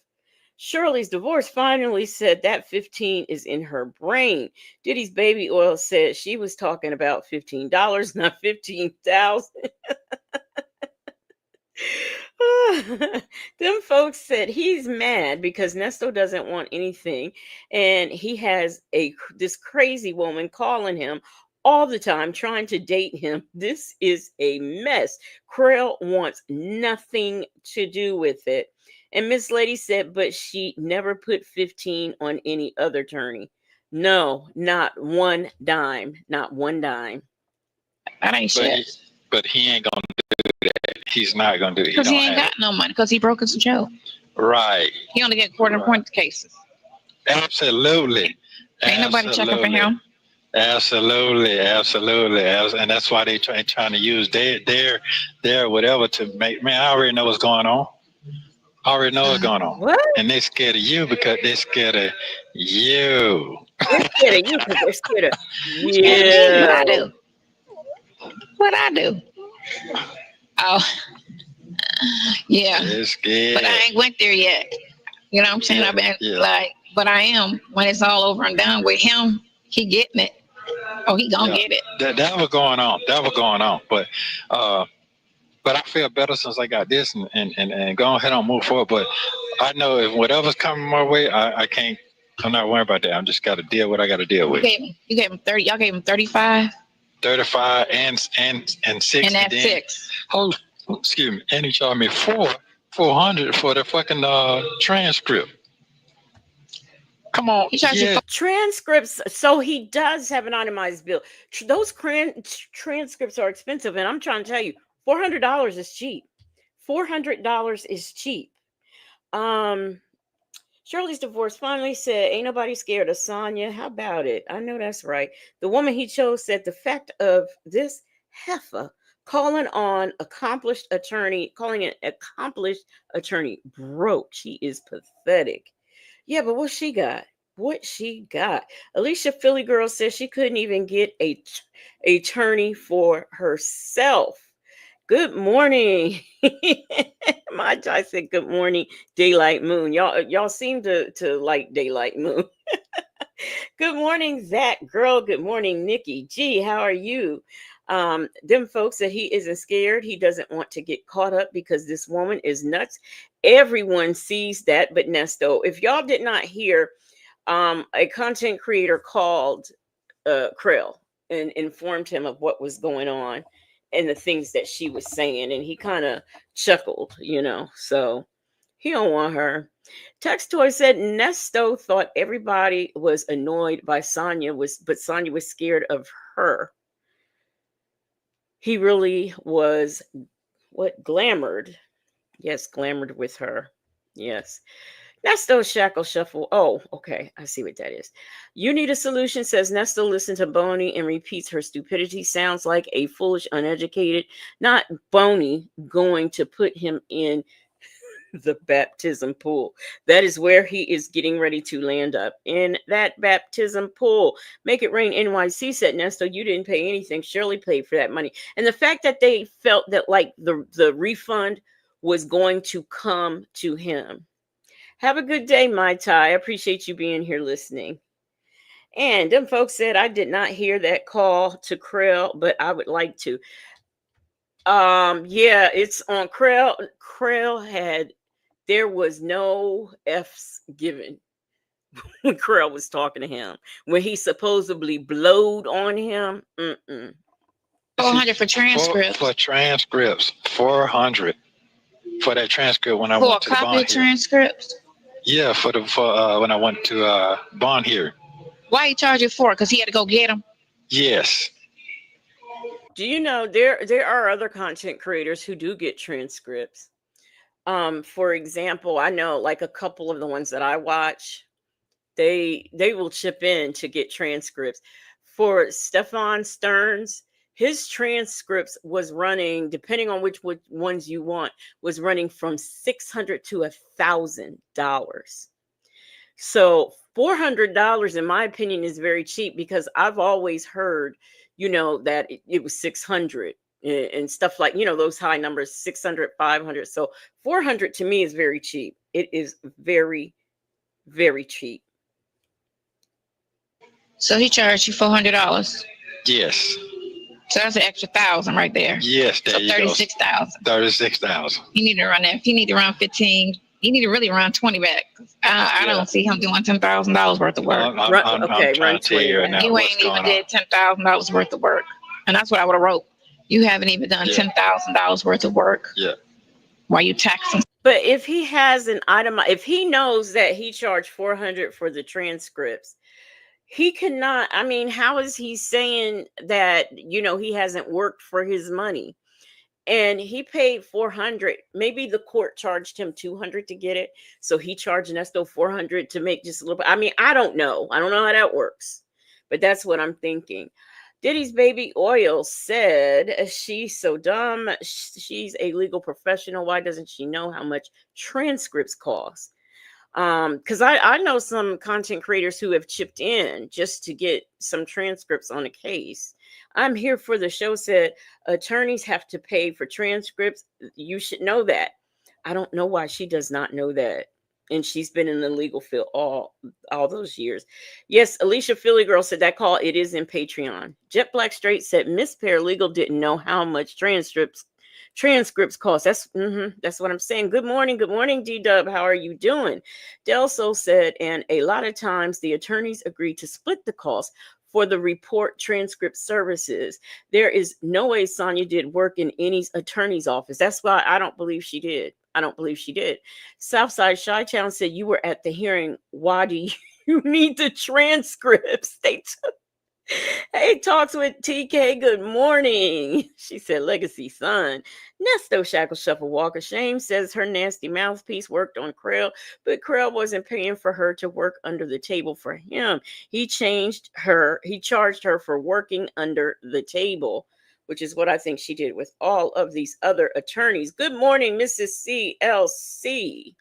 Shirley's divorce finally said that 15 is in her brain. Diddy's baby oil said she was talking about $15, not 15,000. Them folks said he's mad because Nesto doesn't want anything, and he has this crazy woman calling him all the time trying to date him. This is a mess. Krill wants nothing to do with it. And Miss Lady said, but she never put 15 on any other attorney. No, not one dime. Not one dime. That ain't shit. But he ain't gonna do that. He's not gonna do it. Because he ain't got no money, because he broke into jail. Right. He only get court-appointed cases. Absolutely. Ain't nobody checking for him. Absolutely, and that's why they trying to use their whatever to make. Man, I already know what's going on. What? And they're scared of you because they're scared of you. They're scared of you because they're scared of you. Scared of me, what I do? What I do? Oh, yeah. It's good. But I ain't went there yet. You know what I'm saying? Yeah, I've been yeah. like, but I am. When it's all over and done with him, he getting it. Oh, he gonna Yeah. get it. That was going on. That was going on. But I feel better since I got this and go ahead and move forward. But I know if whatever's coming my way, I can't. I'm not worried about that. I'm just got to deal with what I got to deal with. You gave him 30. Y'all gave him 35. 35 and 6. And that's then, 6. Hold, excuse me. And he charged me 400 for the fucking transcript. Come on. He charged you transcripts. So he does have an itemized bill. Those transcripts are expensive, and I'm trying to tell you, $400 is cheap. $400 is cheap. Shirley's divorce finally said, ain't nobody scared of Sonya. How about it? I know that's right. The woman he chose said the fact of this heifer calling an accomplished attorney broke. She is pathetic. Yeah, but what she got? What she got? Alicia Philly girl says she couldn't even get a attorney for herself. Good morning. My Jai said good morning, Daylight Moon. Y'all seem to like Daylight Moon. Good morning, Zach. Girl, good morning, Nikki. Gee, how are you? Them folks that he isn't scared. He doesn't want to get caught up because this woman is nuts. Everyone sees that, but Nesto, if y'all did not hear, a content creator called Krell and informed him of what was going on and the things that she was saying, and he kind of chuckled, so he don't want her. Tex Toy said Nesto thought everybody was annoyed by Sonya, but Sonya was scared of her. He really was glamored. Yes, glamored with her. Yes. Nesto Shackle Shuffle. Oh, okay. I see what that is. You Need a Solution says Nesto listened to Boney and repeats her stupidity. Sounds like a foolish, uneducated, not Boney going to put him in the baptism pool. That is where he is getting ready to land up, in that baptism pool. Make It Rain NYC said, Nesto, you didn't pay anything. Shirley paid for that money. And the fact that they felt that like the refund was going to come to him. Have a good day, Mai Tai. I appreciate you being here listening. And them folks said I did not hear that call to Krell, but I would like to. Yeah, it's on Krell. There was no F's given when Krell was talking to him. When he supposedly blowed on him. 400 for transcripts. For transcripts. 400 for that transcript when I went to the bond hearing. Transcripts? Yeah, for when I went to bond hearing. Why he charge you for it? Because he had to go get them? Yes. Do you know there are other content creators who do get transcripts? For example, I know like a couple of the ones that I watch, they will chip in to get transcripts. For Stefan Stearns, his transcripts was running, depending on which ones you want, was running from $600 to $1,000. So $400, in my opinion, is very cheap because I've always heard, that it was 600 and stuff like, those high numbers, 600, 500. So 400 to me is very cheap. It is very, very cheap. So he charged you $400. Yes. So that's an extra 1,000 right there. Yes, there you go. 36,000. 36,000. You need to run that. If you need to run 15, you need to really run 20 back. I don't see him doing $10,000 worth of work. I'm trying to tell you right now. You ain't even did $10,000 worth of work, and that's what I would have wrote. You haven't even done $10,000 worth of work. Yeah. Why you taxing? But if he has an item, if he knows that he charged $400 for the transcripts, he cannot. I mean, how is he saying that, he hasn't worked for his money? And he paid $400. Maybe the court charged him $200 to get it. So he charged Nesto $400 to make just a little bit. I mean, I don't know. I don't know how that works. But that's what I'm thinking. Diddy's baby Oil said she's so dumb. She's a legal professional. Why doesn't she know how much transcripts cost? Because I know some content creators who have chipped in just to get some transcripts on a case. I'm here for the show said attorneys have to pay for transcripts. You should know that. I don't know why she does not know that. And she's been in the legal field all those years. Yes, Alicia Philly Girl said that call, it is in Patreon. Jet Black Straight said Miss Paralegal didn't know how much transcripts cost. That's what I'm saying. Good morning, D-Dub. How are you doing? Delso said, and a lot of times the attorneys agree to split the cost for the report transcript services. There is no way Sonya did work in any attorney's office. That's why I don't believe she did. Southside Chi-Town said, you were at the hearing. Why do you need the transcripts? Hey, Talks with TK, good morning. She said, Legacy Son. Nesto Shackle Shuffle Walker Shame says her nasty mouthpiece worked on Krell, but Krell wasn't paying for her to work under the table for him. He charged her for working under the table, which is what I think she did with all of these other attorneys. Good morning, Mrs. CLC.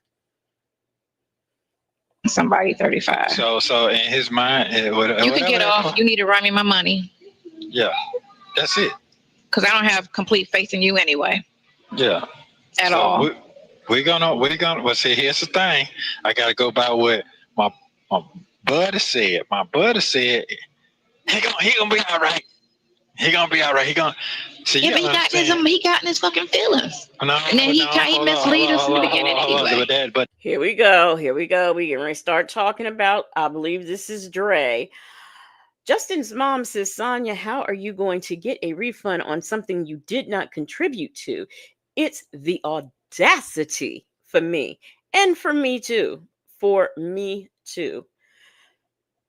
Somebody 35. So in his mind, you can get off. You need to write me my money. Yeah, that's it. Because I don't have complete faith in you anyway. Yeah. At all. We're gonna. Well, see, here's the thing. I gotta go by what my buddy said. My buddy said he gonna be all right. He gonna be all right. He gonna. See, yeah, but he got in his fucking feelings. No, and then he misled us in the beginning anyway. But here we go. We can really start talking about, I believe this is Dre. Justin's mom says, Sonya, how are you going to get a refund on something you did not contribute to? It's the audacity for me. And for me too.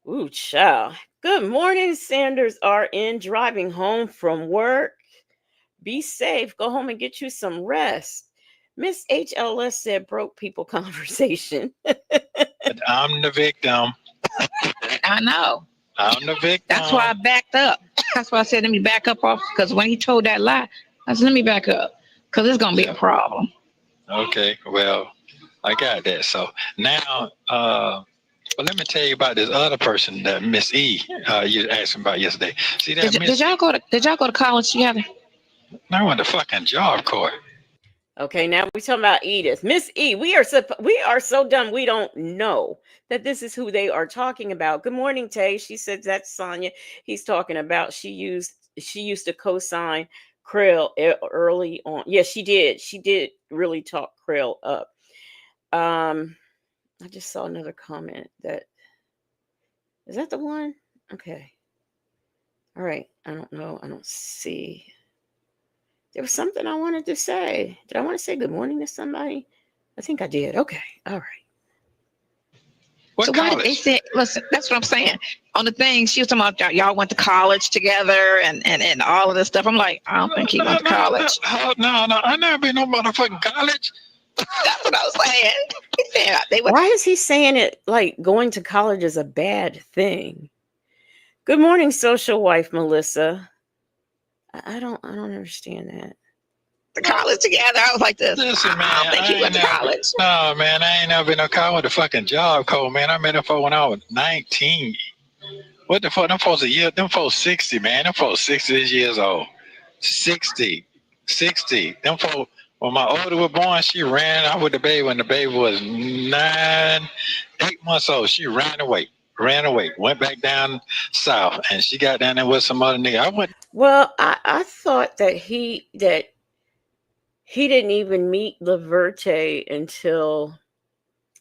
Ooh, child. Good morning, Sanders RN, driving home from work. Be safe. Go home and get you some rest. Miss HLS said broke people conversation. I'm the victim. I know. I'm the victim. That's why I backed up. That's why I said, let me back up off. Because when he told that lie, I said, let me back up. Because it's going to be a problem. Okay. Well, I got that. So now, well, let me tell you about this other person that Miss E you asked about yesterday. See that? Did y'all go to college together? I went to fucking job court. Okay, now we're talking about Edith. Miss E, we are so dumb we don't know that this is who they are talking about. Good morning, Tay. She said that's Sonya he's talking about. She used to co-sign Krill early on. Yes, she did. She did really talk Krill up. I just saw another comment that is that the one? Okay. All right. I don't know. I don't see. There was something I wanted to say. Did I want to say good morning to somebody? I think I did. Okay. All right. So why did they say, listen, that's what I'm saying. On the thing, she was talking about y'all went to college together and all of this stuff. I'm like, I don't think he went to college. No, I never been no motherfucking college. That's what I was saying. Why is he saying it like going to college is a bad thing? Good morning, social wife Melissa. I don't understand that. The college together. I was like this. Listen, man, I don't think he went to college. No, man, I ain't never been no college. I went to fucking job corps, man. I met them folks when I was 19. What the fuck? Them folks 60, man. Them folks 60 years old. 60. Them folks, when my older was born, she ran out with the baby when the baby was 8 months old. She ran away, went back down south, and she got down there with some other nigga. Well, I thought that he didn't even meet Laverte until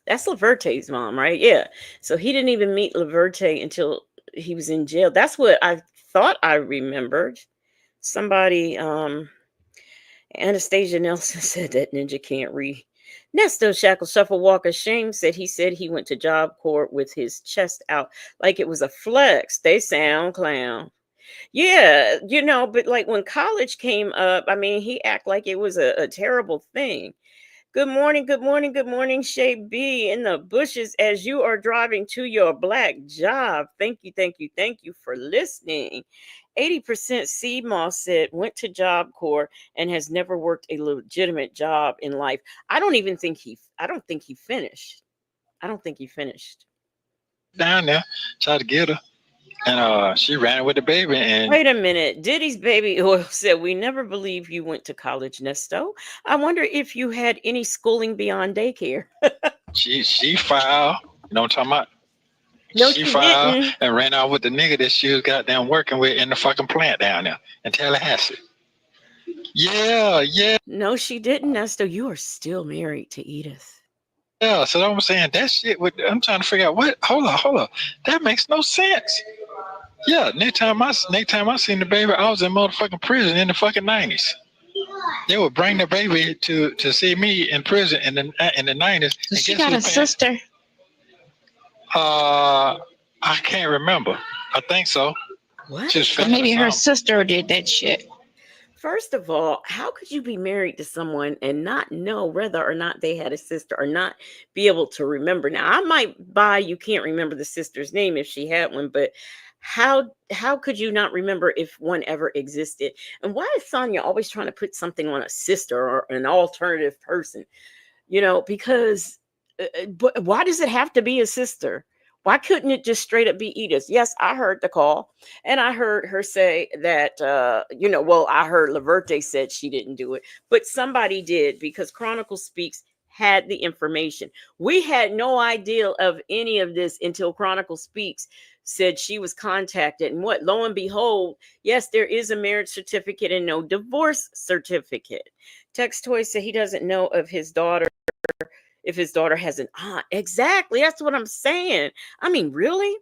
that's Laverte's mom, right? Yeah. So he didn't even meet Laverte until he was in jail. That's what I thought I remembered. Somebody, Anastasia Nelson said that Ninja can't read. Nesto Shackle Shuffle Walker Shame said he went to job court with his chest out like it was a flex. They sound clown. Yeah, but like when college came up, I mean, he act like it was a terrible thing. Good morning, Shay B in the bushes as you are driving to your black job. Thank you for listening. 80% CMOS said went to job corps and has never worked a legitimate job in life. I don't think he finished. I don't think you finished. Down there, tried to get her, and she ran with the baby, and Wait a minute. Diddy's baby oil said, "We never believe you went to college, Nesto. I wonder if you had any schooling beyond daycare." she filed. You know what I'm talking about? No, She she filed didn't. and ran out with the nigga that she was goddamn working with in the fucking plant down there in Tallahassee. Yeah, yeah, No, she didn't, Nesto. You are still married to Edith. yeah. So I'm saying that shit. I'm trying to figure out what. Hold on. That makes no sense. Yeah, next time I seen the baby, I was in motherfucking prison in the fucking 90s. They would bring the baby to see me in prison in the 90s. So she got a sister. I can't remember. I think so. What? Or maybe her sister did that shit. First of all, how could you be married to someone and not know whether or not they had a sister or not be able to remember? Now, I might buy you can't remember the sister's name if she had one, but how could you not remember if one ever existed? And why is Sonya always trying to put something on a sister or an alternative person? Because but why does it have to be a sister? Why couldn't it just straight up be Edith? Yes, I heard the call, and I heard her say that, well, I heard Laverte said she didn't do it, but somebody did because Chronicle Speaks had the information. We had no idea of any of this until Chronicle Speaks said she was contacted. And what, lo and behold, yes, there is a marriage certificate and no divorce certificate. Tex Toy said he doesn't know of his daughter if his daughter has an aunt. Exactly. That's what I'm saying. I mean, really?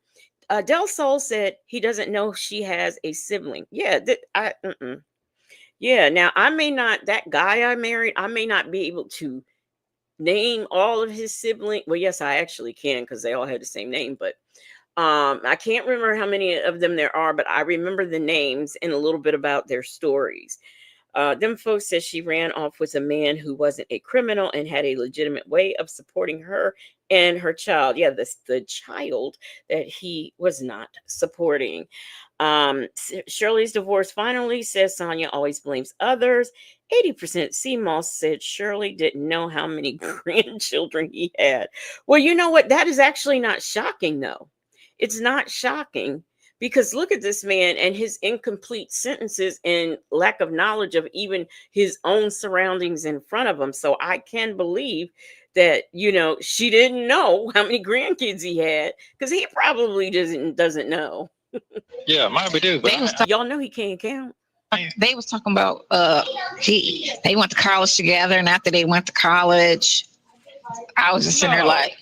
Del Sol said he doesn't know she has a sibling. Yeah, yeah. Now, that guy I married, I may not be able to name all of his siblings. Well, yes, I actually can because they all had the same name, but I can't remember how many of them there are, but I remember the names and a little bit about their stories. Them folks said she ran off with a man who wasn't a criminal and had a legitimate way of supporting her and her child. Yeah, the child that he was not supporting. Shirley's divorce finally says Sonya always blames others. 80% CMOS said Shirley didn't know how many grandchildren he had. Well, you know what? That is actually not shocking, though. It's not shocking because look at this man and his incomplete sentences and lack of knowledge of even his own surroundings in front of him. So I can believe that, she didn't know how many grandkids he had because he probably doesn't know. Yeah, might be do, but Y'all know he can't count. They was talking about they went to college together, and after they went to college, I was just in there like,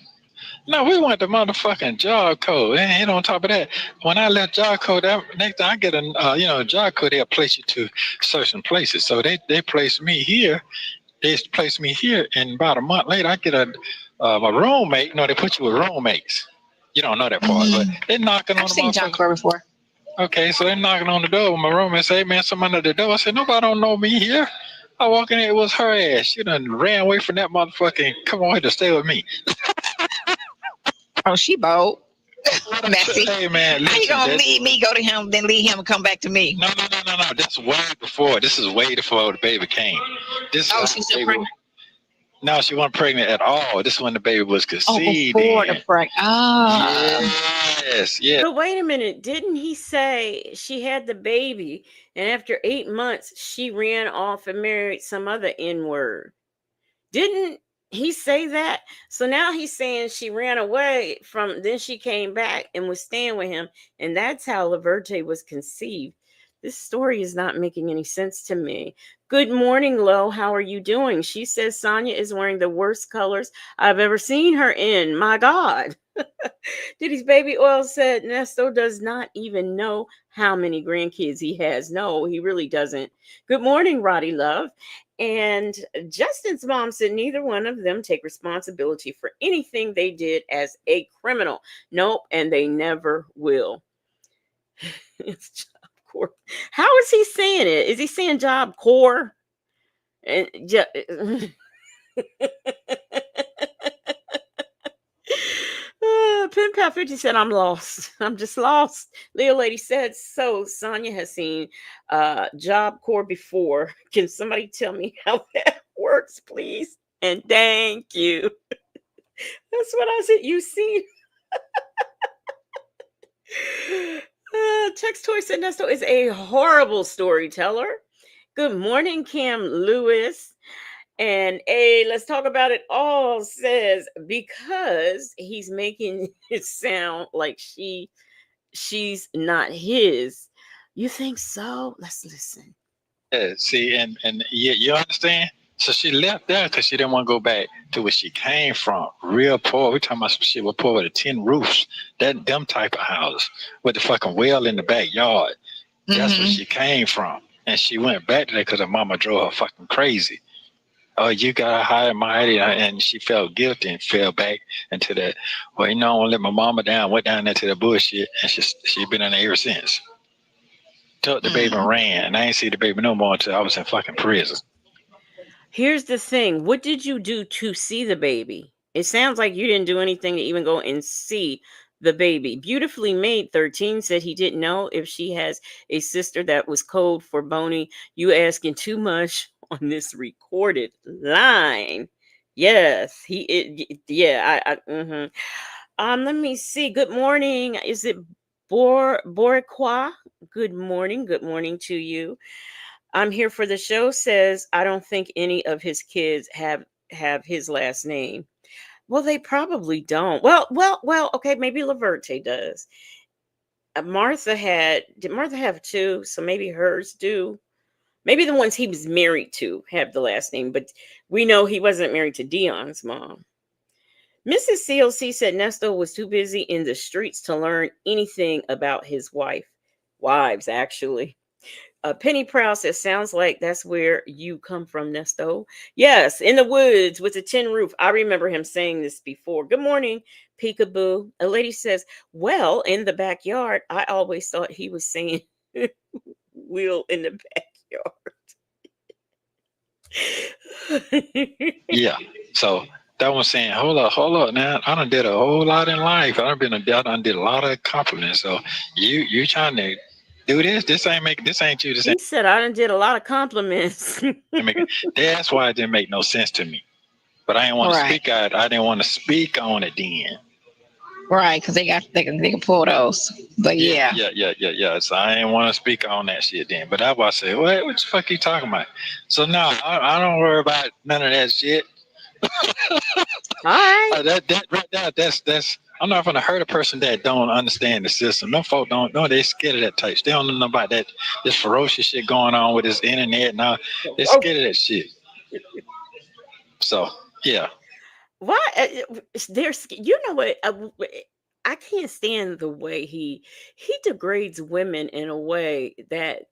no, we went to motherfucking job code. And on top of that, when I left job code, next time I get a job code, they'll place you to certain places. So they placed me here. They placed me here, and about a month later, I get a roommate. They put you with roommates. You don't know that part, but they're knocking on the I've seen John Core before. Okay, so they're knocking on the door with my roommate. Say, hey, man, somebody at the door. I said, nobody don't know me here. I walk in there, it was her ass. She done ran away from that motherfucking. Come on here to stay with me. Oh, she bold. Messy. Hey, man, how you gonna leave me, go to him, then leave him and come back to me? No. That's way before. This is way before the baby came. She's still pregnant? No, she wasn't pregnant at all. This is when the baby was conceived. Oh, before the pregnant. Yes, yeah. But wait a minute. Didn't he say she had the baby and after 8 months, she ran off and married some other N-word? Didn't he say that? So now he's saying she ran away then she came back and was staying with him. And that's how Laverte was conceived. This story is not making any sense to me. Good morning, Lo. How are you doing? She says Sonya is wearing the worst colors I've ever seen her in. My God. Diddy's baby oil said Nesto does not even know how many grandkids he has. No, he really doesn't. Good morning, Roddy Love. And Justin's mom said neither one of them take responsibility for anything they did as a criminal. Nope, and they never will. It's Job Corps. How is he saying it? Is he saying Job Corps? And Pen Pal 50 said, I'm lost. I'm just lost. Leo Lady said, so Sonya has seen Job Corps before. Can somebody tell me how that works, please? And thank you. That's what I said. You see, Text Toy said Nesto is a horrible storyteller. Good morning, Cam Lewis. And let's talk about it all says because he's making it sound like she's not his. You think so? Let's listen. Yeah, see, and you understand? So she left there because she didn't want to go back to where she came from. Real poor. We talking about some shit with poor with a tin roofs. Them type of houses with the fucking well in the backyard. That's where she came from. And she went back to that because her mama drove her fucking crazy. Oh, you got high and mighty, and she felt guilty and fell back into that. Well, I won't let my mama down. Went down there to the bullshit, and she been in there ever since. Took the baby and ran, and I ain't see the baby no more until I was in fucking prison. Here's the thing. What did you do to see the baby? It sounds like you didn't do anything to even go and see the baby. Beautifully Made 13 said he didn't know if she has a sister that was code for Boney. You asking too much on this recorded line. Yes, let me see. Good morning. Is it Boricua? Good morning. Good morning to you. I'm here for the show. Says I don't think any of his kids have his last name. Well, they probably don't. Well. Okay, maybe Laverte does. Did Martha have two? So maybe hers do. Maybe the ones he was married to have the last name, but we know he wasn't married to Dion's mom. Mrs. CLC said Nesto was too busy in the streets to learn anything about his wives, actually. Penny Proud says, sounds like that's where you come from, Nesto. Yes, in the woods with a tin roof. I remember him saying this before. Good morning, Peekaboo. A lady says, well, in the backyard. I always thought he was saying Will in the backyard. Yeah. So that was saying, hold up. Now I done did a whole lot in life. I done did a lot of compliments. So you trying to do this? This ain't you. He said I done did a lot of compliments. That's why it didn't make no sense to me. But I didn't want to speak out. I didn't want to speak on it then. Right, because they can pull those. But yeah. So I didn't want to speak on that shit then. But that's why I said, what the fuck you talking about? So no, I don't worry about none of that shit. All right. That right now, that's. I'm not gonna hurt a person that don't understand the system. No folk don't know. They scared of that type. They don't know about that. This ferocious shit going on with this internet now. They scared of that shit. So yeah. Why? There's, you know what? I can't stand the way he degrades women in a way that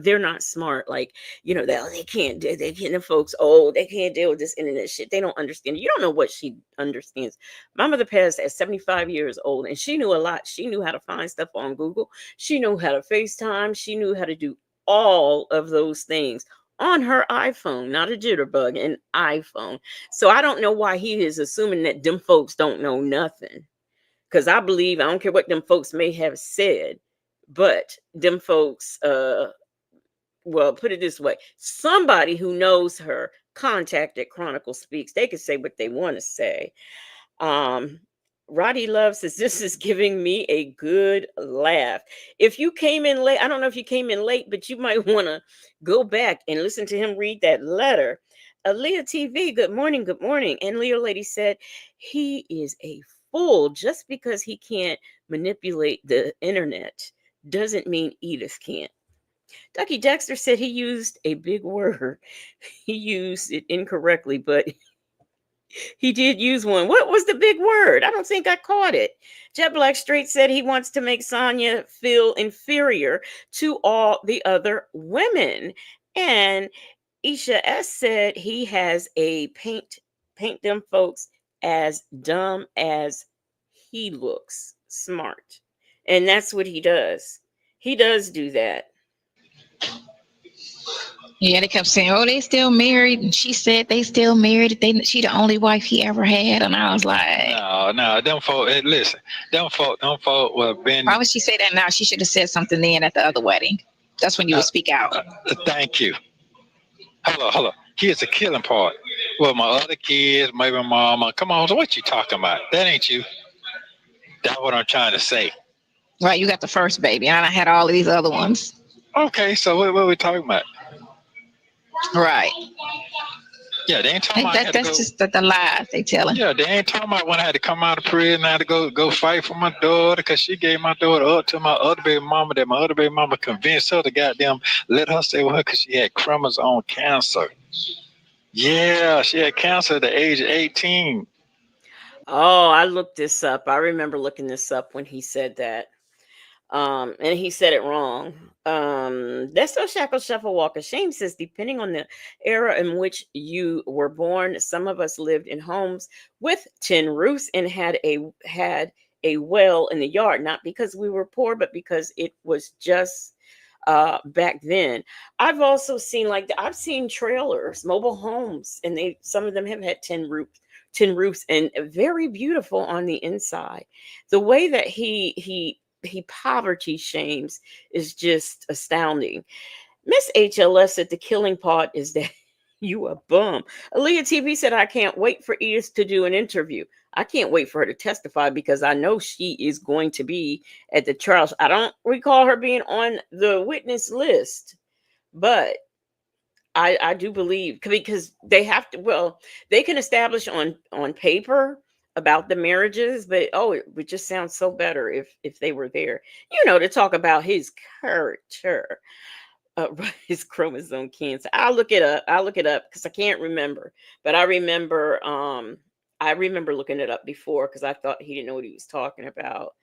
they're not smart. Like they can't do. They can't. The folks old. They can't deal with this internet shit. They don't understand. You don't know what she understands. My mother passed at 75 years old, and she knew a lot. She knew how to find stuff on Google. She knew how to FaceTime. She knew how to do all of those things on her iPhone, not a jitterbug, an iPhone. So I don't know why he is assuming that them folks don't know nothing. Because I don't care what them folks may have said, but them folks, well, put it this way, somebody who knows her contacted Chronicle Speaks. They could say what they want to say. Roddy Love says, this is giving me a good laugh. If you came in late, I don't know if you came in late, but you might want to go back and listen to him read that letter. Leah TV, good morning, good morning. And Leo Lady said, he is a fool. Just because he can't manipulate the internet doesn't mean Edith can't. Ducky Dexter said he used a big word. He used it incorrectly, but he did use one. What was the big word? I don't think I caught it. Jet Black Straight said he wants to make Sonya feel inferior to all the other women. And Isha S said he has a paint them folks as dumb as he looks smart. And that's what he does. He does do that. Yeah, they kept saying, "Oh, they still married," and she said they still married. She the only wife he ever had, and I was like, "No, them folk. Listen, them folk were been." Why would she say that now? She should have said something then at the other wedding. That's when you would speak out. Thank you. Hold on. Here's the killing part. Well, my other kids, maybe my mama. Come on, so what you talking about? That ain't you. That's what I'm trying to say. Right, you got the first baby, and I had all of these other ones. Okay, so what we talking about? Right. Yeah, they ain't talking about I had to That's go. just the lies they telling. Yeah, they ain't talking about when I had to come out of prison. I had to go fight for my daughter because she gave my daughter up to my other baby mama. That my other baby mama convinced her to goddamn let her stay with her because she had chromosome cancer. Yeah, she had cancer at the age of 18. Oh, I looked this up. I remember looking this up when he said that. And he said it wrong. Nesto Shackle Shuffle Walk of Shame says, depending on the era in which you were born, some of us lived in homes with tin roofs and had a well in the yard, not because we were poor, but because it was just back then. I've also seen I've seen trailers, mobile homes, and some of them have had tin roofs, and very beautiful on the inside. The way that he poverty shames is just astounding. Miss HLS said the killing part is that you a bum. Aaliyah TV said, I can't wait for Edith to do an interview. I can't wait for her to testify because I know she is going to be at the trial. I don't recall her being on the witness list, but I do believe because they have to. Well, they can establish on paper about the marriages, but it would just sound so better if they were there. To talk about his character, his chromosome cancer. I'll look it up because I can't remember, but I remember. I remember looking it up before because I thought he didn't know what he was talking about.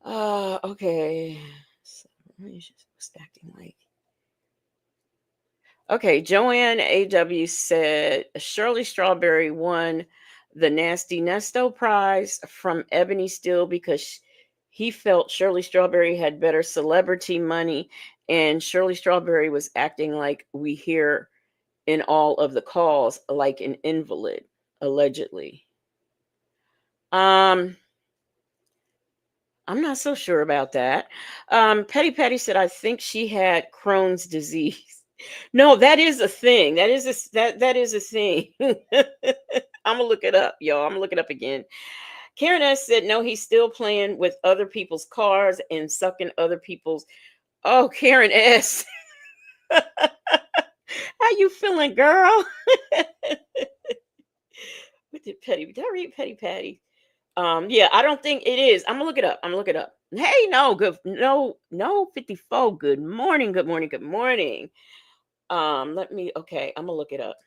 Okay. So, he's just acting like. Okay, Joanne AW said Shirley Strawberry won the Nasty Nesto prize from Ebony Steele because he felt Shirley Strawberry had better celebrity money, and Shirley Strawberry was acting like we hear in all of the calls, like an invalid, allegedly. Um, I'm not so sure about that. Petty Petty said, I think she had Crohn's disease. No, that is a thing. That is a thing. I'm gonna look it up, y'all. I'm gonna look it up again. Karen S said, no, he's still playing with other people's cars and sucking other people's. Oh, Karen S. How you feeling, girl? What did I read Petty Patty? Yeah, I don't think it is. I'm gonna look it up. Hey, no, good, no, 54. Good morning, good morning, good morning. Okay, I'm gonna look it up.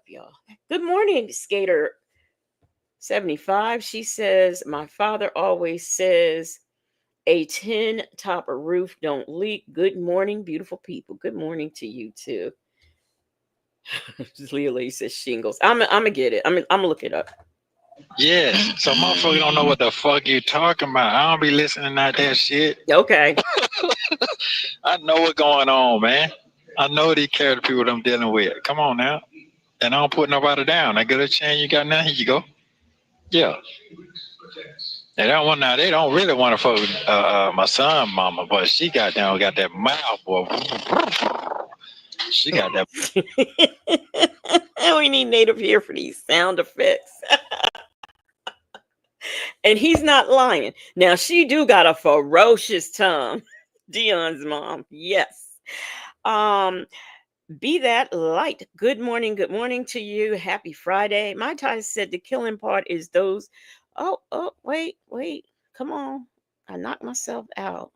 Y'all. Good morning, Skater 75. She says, my father always says a tin top roof don't leak. Good morning, beautiful people. Good morning to you too. Leah Lee says shingles. I'm gonna get it. I'm gonna look it up. Yes, so motherfucker don't know what the fuck you talking about. I don't be listening to that shit. Okay. I know what's going on, man. I know these character people I'm dealing with. Come on now. And I don't put nobody down. I get a chance you got now, here you go. Yeah. They don't want now. They don't really want to fuck with my son, mama, but she got that mouth, boy. She got that. We need Native here for these sound effects. And he's not lying. Now she do got a ferocious tongue. Dion's mom. Yes. Be that light. Good morning to you. Happy Friday. My tie said the killing part is those. Oh, wait. Come on. I knocked myself out.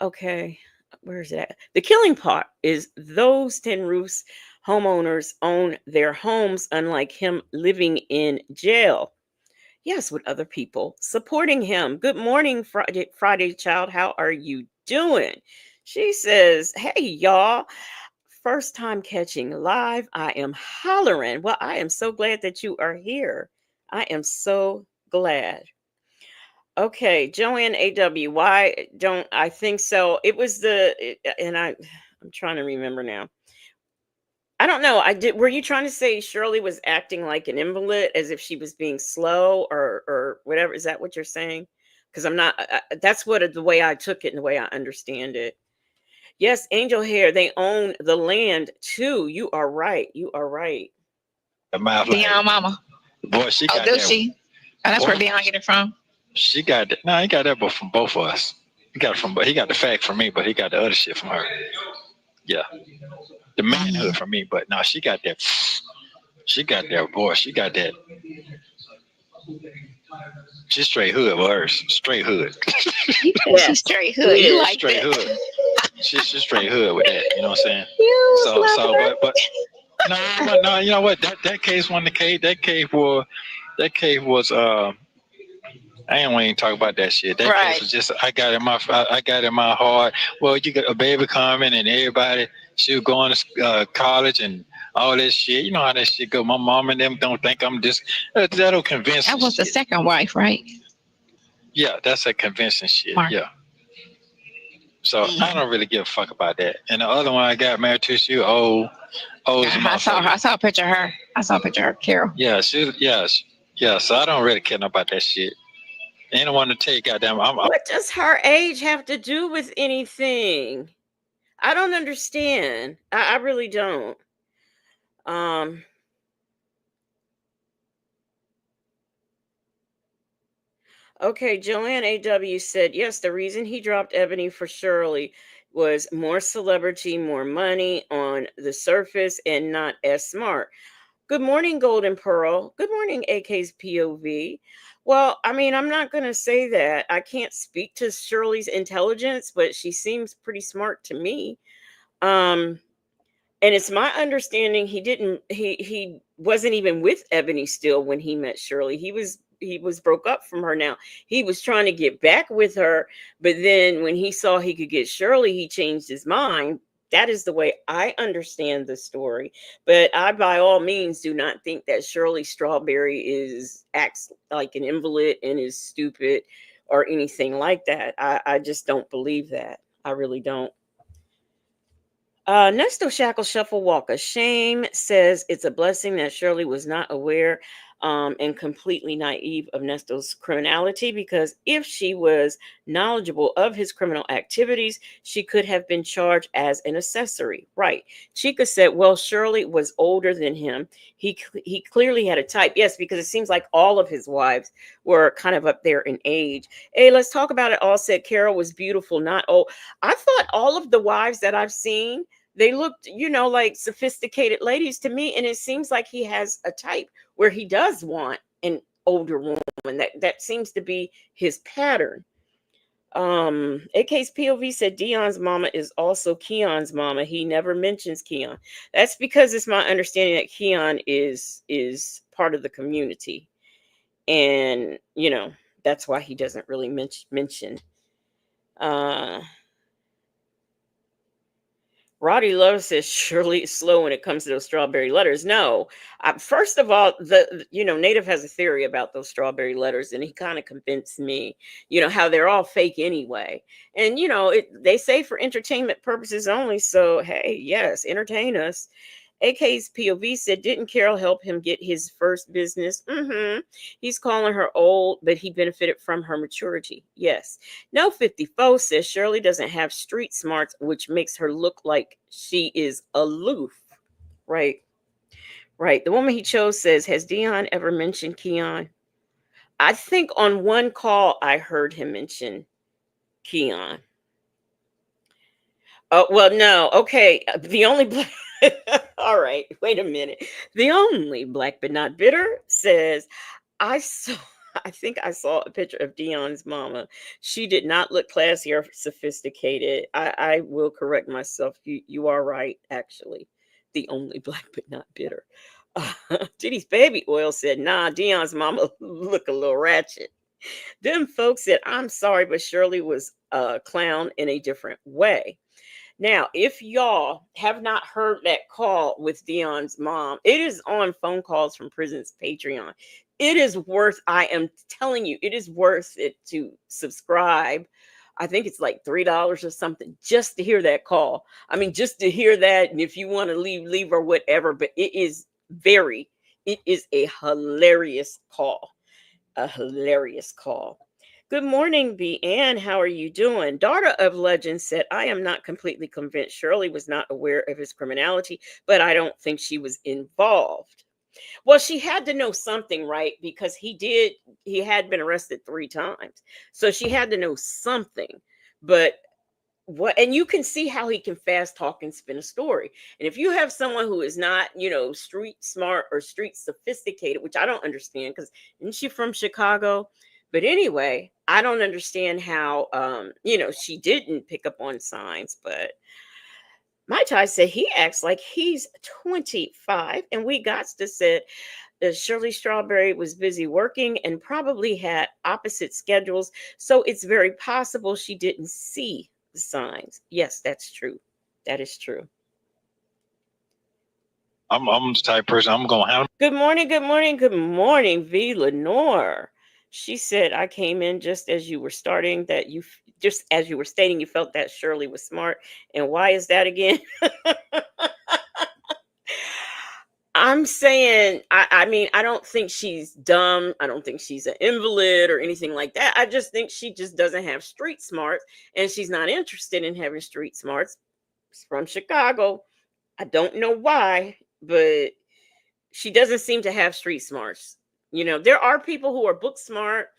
Okay. Where's that? The killing part is those tin roofs homeowners own their homes, unlike him living in jail. Yes, with other people supporting him. Good morning, Friday child. How are you doing? She says, hey, y'all. First time catching live. I am hollering. Well, I am so glad that you are here. I am so glad. Okay, Joanne AW. Why don't I think so? It was I'm trying to remember now. I don't know. I did. Were you trying to say Shirley was acting like an invalid, as if she was being slow or whatever? Is that what you're saying? Because I'm not. That's the way I took it and the way I understand it. Yes, Angel Hair, they own the land too. You are right. You are right. The mouth like, Dion mama. boy, she Oh, got does that. she? Oh, that's Boy, where Dion get it from. she got that. No, he got that from both of us. He got the fact from me, but he got the other shit from her. Yeah, the manhood from me, but no, she got that. She got that, boy. She got that. She's straight hood, worse. Straight hood. She's Yes, straight she hood. You is. like Straight that? hood. She's straight hood with that. You know what I'm saying? You So, slap but no. You know what? That case wasn't the case. That case was. I ain't want to talk about that shit. That case Right. was just I got in my heart. Well, you got a baby coming and everybody. She was going to college and all this shit. You know how that shit go. My mom and them don't think I'm just that'll convince. That was the shit. second wife, right? Yeah, that's a convincing shit. Mark. Yeah. So I don't really give a fuck about that. And the other one I got married to, she was old as a I saw her. motherfucker. I saw a picture of her. I saw a picture of her, Carol. Yeah, yeah. So I don't really care about that shit. Ain't no one to take goddamn. What does her age have to do with anything? I don't understand. I really don't. Um okay, Joanne AW said, yes, the reason he dropped Ebony for Shirley was more celebrity, more money on the surface, and not as smart. Good morning, Golden Pearl. Good morning, AK's POV. Well, I mean, I'm not going to say that. I can't speak to Shirley's intelligence, but she seems pretty smart to me. Um, and it's my understanding he wasn't even with Ebony still when he met Shirley. He was broke up from her now. He was trying to get back with her, but then when he saw he could get Shirley, he changed his mind. That is the way I understand the story. But I by all means do not think that Shirley Strawberry is acts like an invalid and is stupid or anything like that. I just don't believe that. I really don't. Nesto Shackle Shuffle Walk of Shame says it's a blessing that Shirley was not aware and completely naive of Nesto's criminality, because if she was knowledgeable of his criminal activities, she could have been charged as an accessory. Right. Chica said, well, Shirley was older than him. He clearly had a type. Yes, because it seems like all of his wives were kind of up there in age. Hey, let's talk about it all. Said Carol was beautiful, not old. I thought all of the wives that I've seen, they looked, like sophisticated ladies to me. And it seems like he has a type where he does want an older woman. That seems to be his pattern. AK's POV said Dion's mama is also Keon's mama. He never mentions Keon. That's because it's my understanding that Keon is part of the community. And, that's why he doesn't really mention. Roddy Love says Shirley is slow when it comes to those strawberry letters. No, first of all, Native has a theory about those strawberry letters, and he kind of convinced me, how they're all fake anyway. And they say for entertainment purposes only. So hey, yes, entertain us. AK's POV said, didn't Carol help him get his first business? He's calling her old, but he benefited from her maturity. Yes. No 54 says Shirley doesn't have street smarts, which makes her look like she is aloof. Right. Right. The woman he chose says, has Dion ever mentioned Keon? I think on one call I heard him mention Keon. Oh, well, no. Okay. The only black. All right. Wait a minute. The only black but not bitter says, I saw. I think I saw a picture of Dion's mama. She did not look classy or sophisticated. I will correct myself. You are right, actually. The only black but not bitter. Diddy's baby oil said, nah, Dion's mama look a little ratchet. Them folks said, I'm sorry, but Shirley was a clown in a different way. Now, if y'all have not heard that call with Dion's mom, it is on Phone Calls from Prison's Patreon. It is worth, I am telling you, it is worth it to subscribe. I think it's like $3 or something just to hear that call. I mean, just to hear that. And if you want to leave or whatever, but it is a hilarious call. A hilarious call. Good morning, B. Ann. How are you doing? Daughter of Legend said, I am not completely convinced Shirley was not aware of his criminality, but I don't think she was involved. Well, she had to know something, right? Because he had been arrested 3 times. So she had to know something. But what, and you can see how he can fast talk and spin a story. And if you have someone who is not, street smart or street sophisticated, which I don't understand, because isn't she from Chicago? But anyway, I don't understand how she didn't pick up on signs. But my Ty said he acts like he's 25, and we got to said Shirley Strawberry was busy working and probably had opposite schedules, so it's very possible she didn't see the signs. Yes, that's true. That is true. I'm the type of person I'm gonna handle. Good morning, good morning, good morning, V. Lenore. She said, I came in just as you were starting that just as you were stating, you felt that Shirley was smart. And why is that again? I'm saying, I mean, I don't think she's dumb. I don't think she's an invalid or anything like that. I just think she just doesn't have street smarts, and she's not interested in having street smarts. She's from Chicago. I don't know why, but she doesn't seem to have street smarts. There are people who are book smart,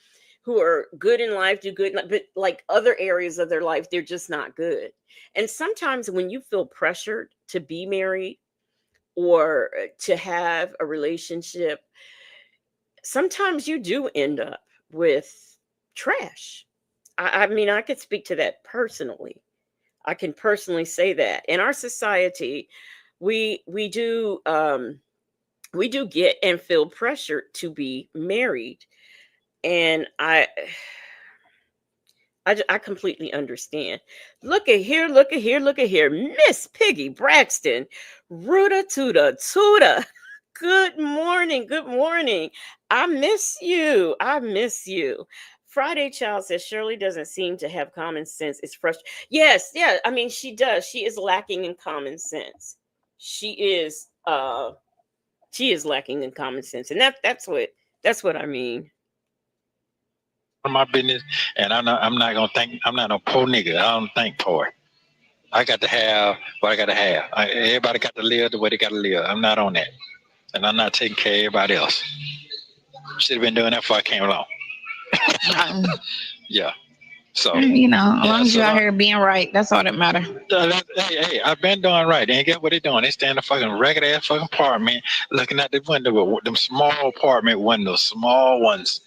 who are good in life, do good, but like other areas of their life, they're just not good. And sometimes when you feel pressured to be married or to have a relationship, sometimes you do end up with trash. I mean, I could speak to that personally. I can personally say that in our society, we do get and feel pressured to be married, and I completely understand. Look at here, look at here, look at here. Miss Piggy Braxton. Ruda tuda tuda. Good morning. Good morning. I miss you. I miss you. Friday Child says Shirley doesn't seem to have common sense. It's frustrating. Yes, yeah. I mean, she does. She is lacking in common sense. She is lacking in common sense. And that's what I mean. My business, and I'm not gonna think. I'm not no poor nigga. I don't think poor. I got to have what I got to have. Everybody got to live the way they got to live. I'm not on that, and I'm not taking care of everybody else. Should have been doing that before I came along. Yeah. So as long as you're out here being right, that's all that matters. Hey, I've been doing right. They ain't get what they doing. They stay in the fucking ragged ass fucking apartment, looking at the window with them small apartment windows, small ones.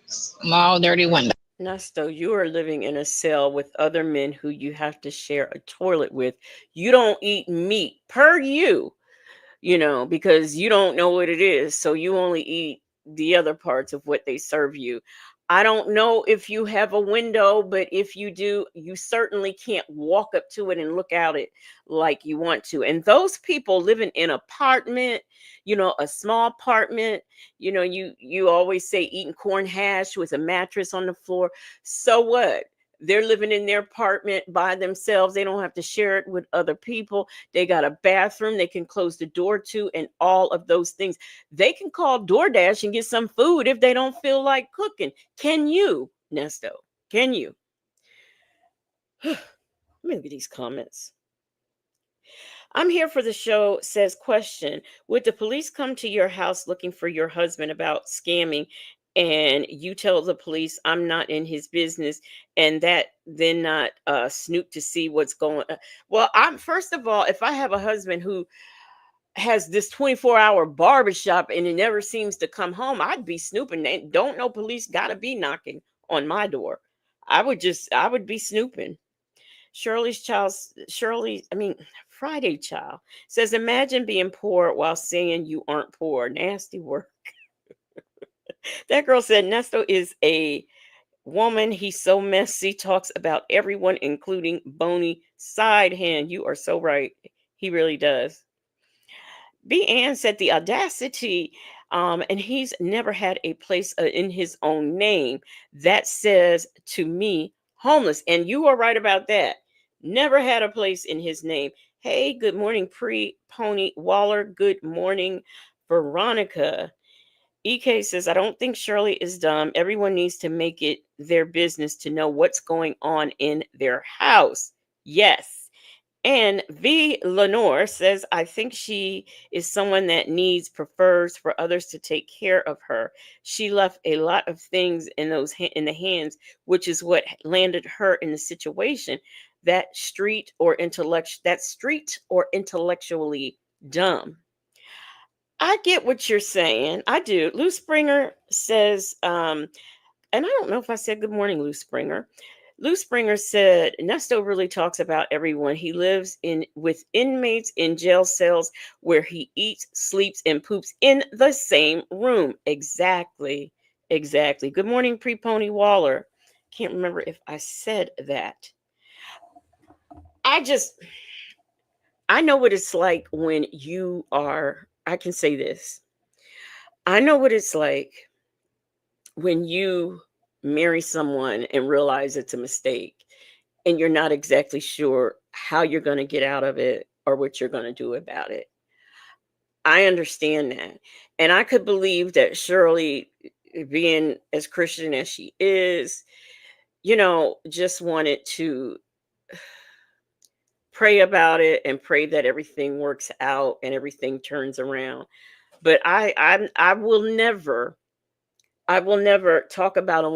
Small, dirty window. Nesto, you are living in a cell with other men who you have to share a toilet with. You don't eat meat per because you don't know what it is. So you only eat the other parts of what they serve you. I don't know if you have a window, but if you do, you certainly can't walk up to it and look out it like you want to. And those people living in apartment, a small apartment, you always say eating corn hash with a mattress on the floor. So what? They're living in their apartment by themselves. They don't have to share it with other people. They got a bathroom they can close the door to and all of those things. They can call DoorDash and get some food if they don't feel like cooking. Can you, Nesto? Can you? Let me look at these comments. I'm here for the show says question. Would the police come to your house looking for your husband about scamming and you tell the police I'm not in his business and that then not snoop to see what's going on? Well, I'm first of all, if I have a husband who has this 24-hour barbershop and it never seems to come home, I'd be snooping. And don't know police gotta be knocking on my door. I would be snooping. Friday Child says, imagine being poor while saying you aren't poor. Nasty work. That girl said, Nesto is a woman. He's so messy, talks about everyone, including bony side hand. You are so right. He really does. B. Ann said the audacity, and he's never had a place in his own name. That says to me, homeless. And you are right about that. Never had a place in his name. Hey, good morning, Pony Waller. Good morning, Veronica. EK says, I don't think Shirley is dumb. Everyone needs to make it their business to know what's going on in their house. Yes. And V. Lenore says, I think she is someone that prefers for others to take care of her. She left a lot of things in in the hands, which is what landed her in the situation. That street or intellectually dumb. I get what you're saying. I do. Lou Springer says, and I don't know if I said good morning, Lou Springer. Lou Springer said, Nesto really talks about everyone. He lives in with inmates in jail cells where he eats, sleeps, and poops in the same room. Exactly. Exactly. Good morning, Pre-Pony Waller. Can't remember if I said that. I just I know what it's like when I can say this. I know what it's like when you marry someone and realize it's a mistake and you're not exactly sure how you're going to get out of it or what you're going to do about it. I understand that. And I could believe that Shirley, being as Christian as she is, just wanted to pray about it and pray that everything works out and everything turns around. But I will never talk about a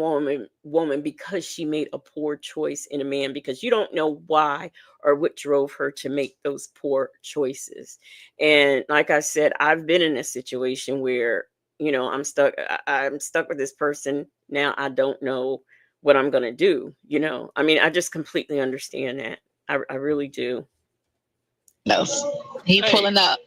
woman because she made a poor choice in a man, because you don't know why or what drove her to make those poor choices. And like I said, I've been in a situation where, I'm stuck. I'm stuck with this person. Now I don't know what I'm going to do. I mean, I just completely understand that. I really do. No, he Hey, pulling up.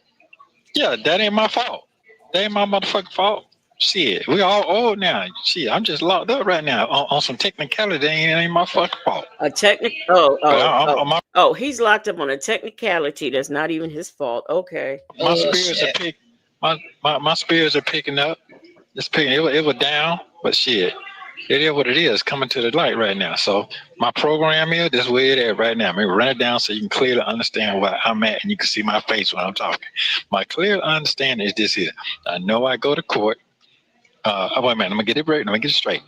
yeah, that ain't my fault. That ain't my motherfucking fault. Shit, we all old now. Shit, I'm just locked up right now on some technicality. That ain't my fucking fault. A technic. Oh, But oh, I'm, oh, I'm, oh. He's locked up on a technicality that's not even his fault. Okay. my Oh spirits are shit. my spirits are picking up. It's picking. It was down, but shit, it is what it is. Coming to the light right now. So my program is this way it is right now. Maybe run it down so you can clearly understand where I'm at and you can see my face when I'm talking. My clear understanding is this here. I know I go to court. Wait a minute. Let me get it right. Let me get it straight.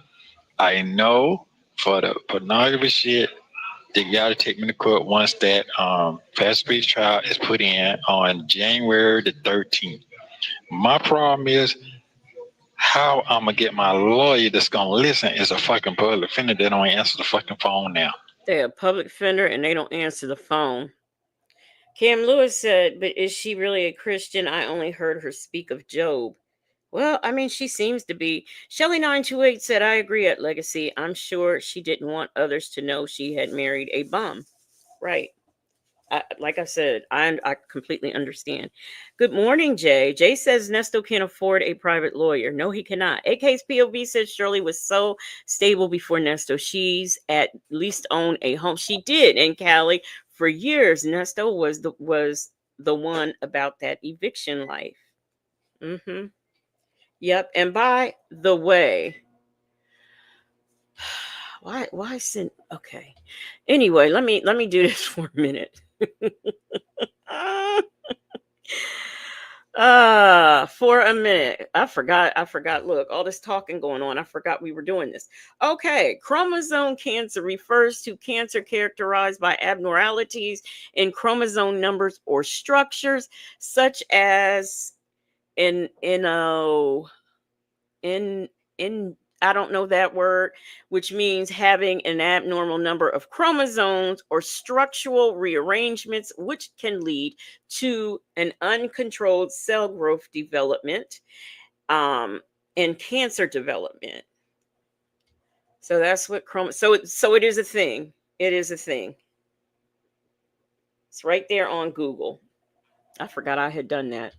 I know for the pornography shit, they got to take me to court once that fast speech trial is put in on January the 13th. My problem is how I'm gonna get my lawyer that's gonna listen is a fucking public defender that don't answer the fucking phone now. They're a public defender and they don't answer the phone. Cam Lewis said, but is she really a Christian? I only heard her speak of Job. Well, I mean, she seems to be. Shelly928 said, I agree at Legacy. I'm sure she didn't want others to know she had married a bum. Right. Like I said, I completely understand. Good morning, Jay. Jay says Nesto can't afford a private lawyer. No, he cannot. AK's POV says Shirley was so stable before Nesto. She's at least owned a home. She did in Cali for years. Nesto was the one about that eviction life. Mm-hmm. Yep. And by the way, why send okay. Anyway, let me do this for a minute. For a minute. I forgot. Look, all this talking going on. I forgot we were doing this. Okay, chromosome cancer refers to cancer characterized by abnormalities in chromosome numbers or structures, such as in in I don't know that word, which means having an abnormal number of chromosomes or structural rearrangements, which can lead to an uncontrolled cell growth development, um, and cancer development. So that's what so it is a thing. It is a thing. It's right there on Google. I forgot I had done that.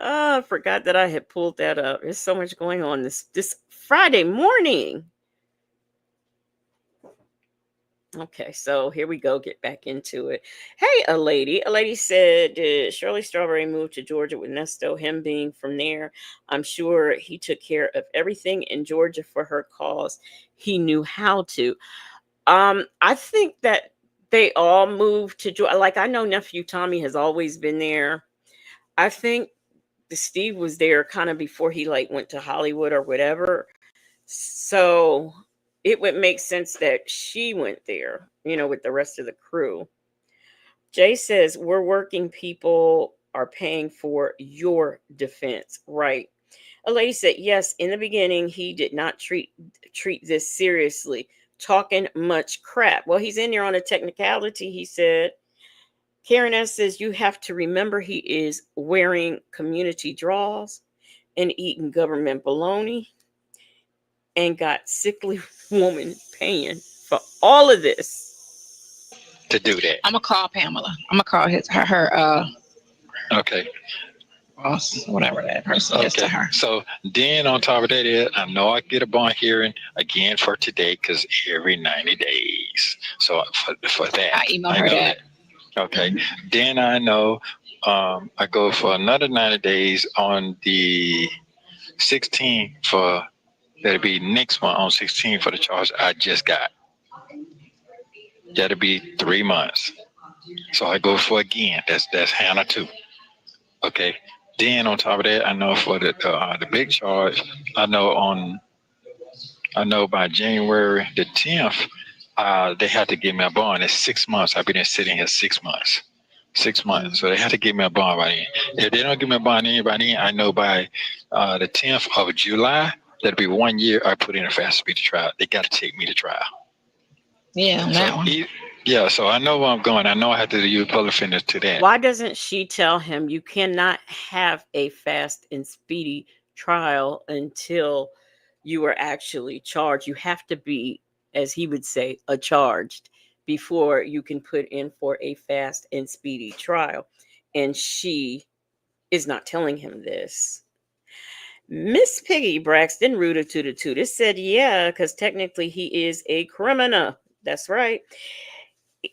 Oh, I forgot that I had pulled that up. There's so much going on this Friday morning. Okay, so here we go. Get back into it. Hey, a lady. A lady said, did Shirley Strawberry move to Georgia with Nesto? Him being from there, I'm sure he took care of everything in Georgia for her cause. He knew how to. I think that they all moved to Georgia. Like I know nephew Tommy has always been there. I think Steve was there kind of before he like went to Hollywood or whatever. So it would make sense that she went there, with the rest of the crew. Jay says, we're working people are paying for your defense, right? A lady said, yes, in the beginning, he did not treat this seriously, talking much crap. Well, he's in there on a technicality, he said. Karen S. says, you have to remember he is wearing community draws and eating government bologna and got sickly woman paying for all of this. To do that. I'm gonna call Pamela. I'm gonna call her Okay. boss, whatever that person is to her. So then on top of that, I know I get a bond hearing again for today because every 90 days. So for that, I email her that. Okay. Then I know I go for another 90 days on the 16th for that'll be next one on 16 for the charge I just got. That'll be 3 months. So I go for again. That's Hannah too. Okay. Then on top of that, I know for the big charge, I know by January the 10th, they have to give me a bond. It's 6 months. I've been sitting here 6 months. 6 months. So they have to give me a bond by then. If they don't give me a bond anybody, I know by the 10th of July, that'll be 1 year I put in a fast speed trial. They got to take me to trial. Yeah, on that one. Yeah, so I know where I'm going. I know I have to use public fitness to that. Why doesn't she tell him you cannot have a fast and speedy trial until you are actually charged? You have to be, as he would say, charged before you can put in for a fast and speedy trial. And she is not telling him this. Miss Piggy Braxton, Rooter to the Tooter, said, yeah, because technically he is a criminal. That's right.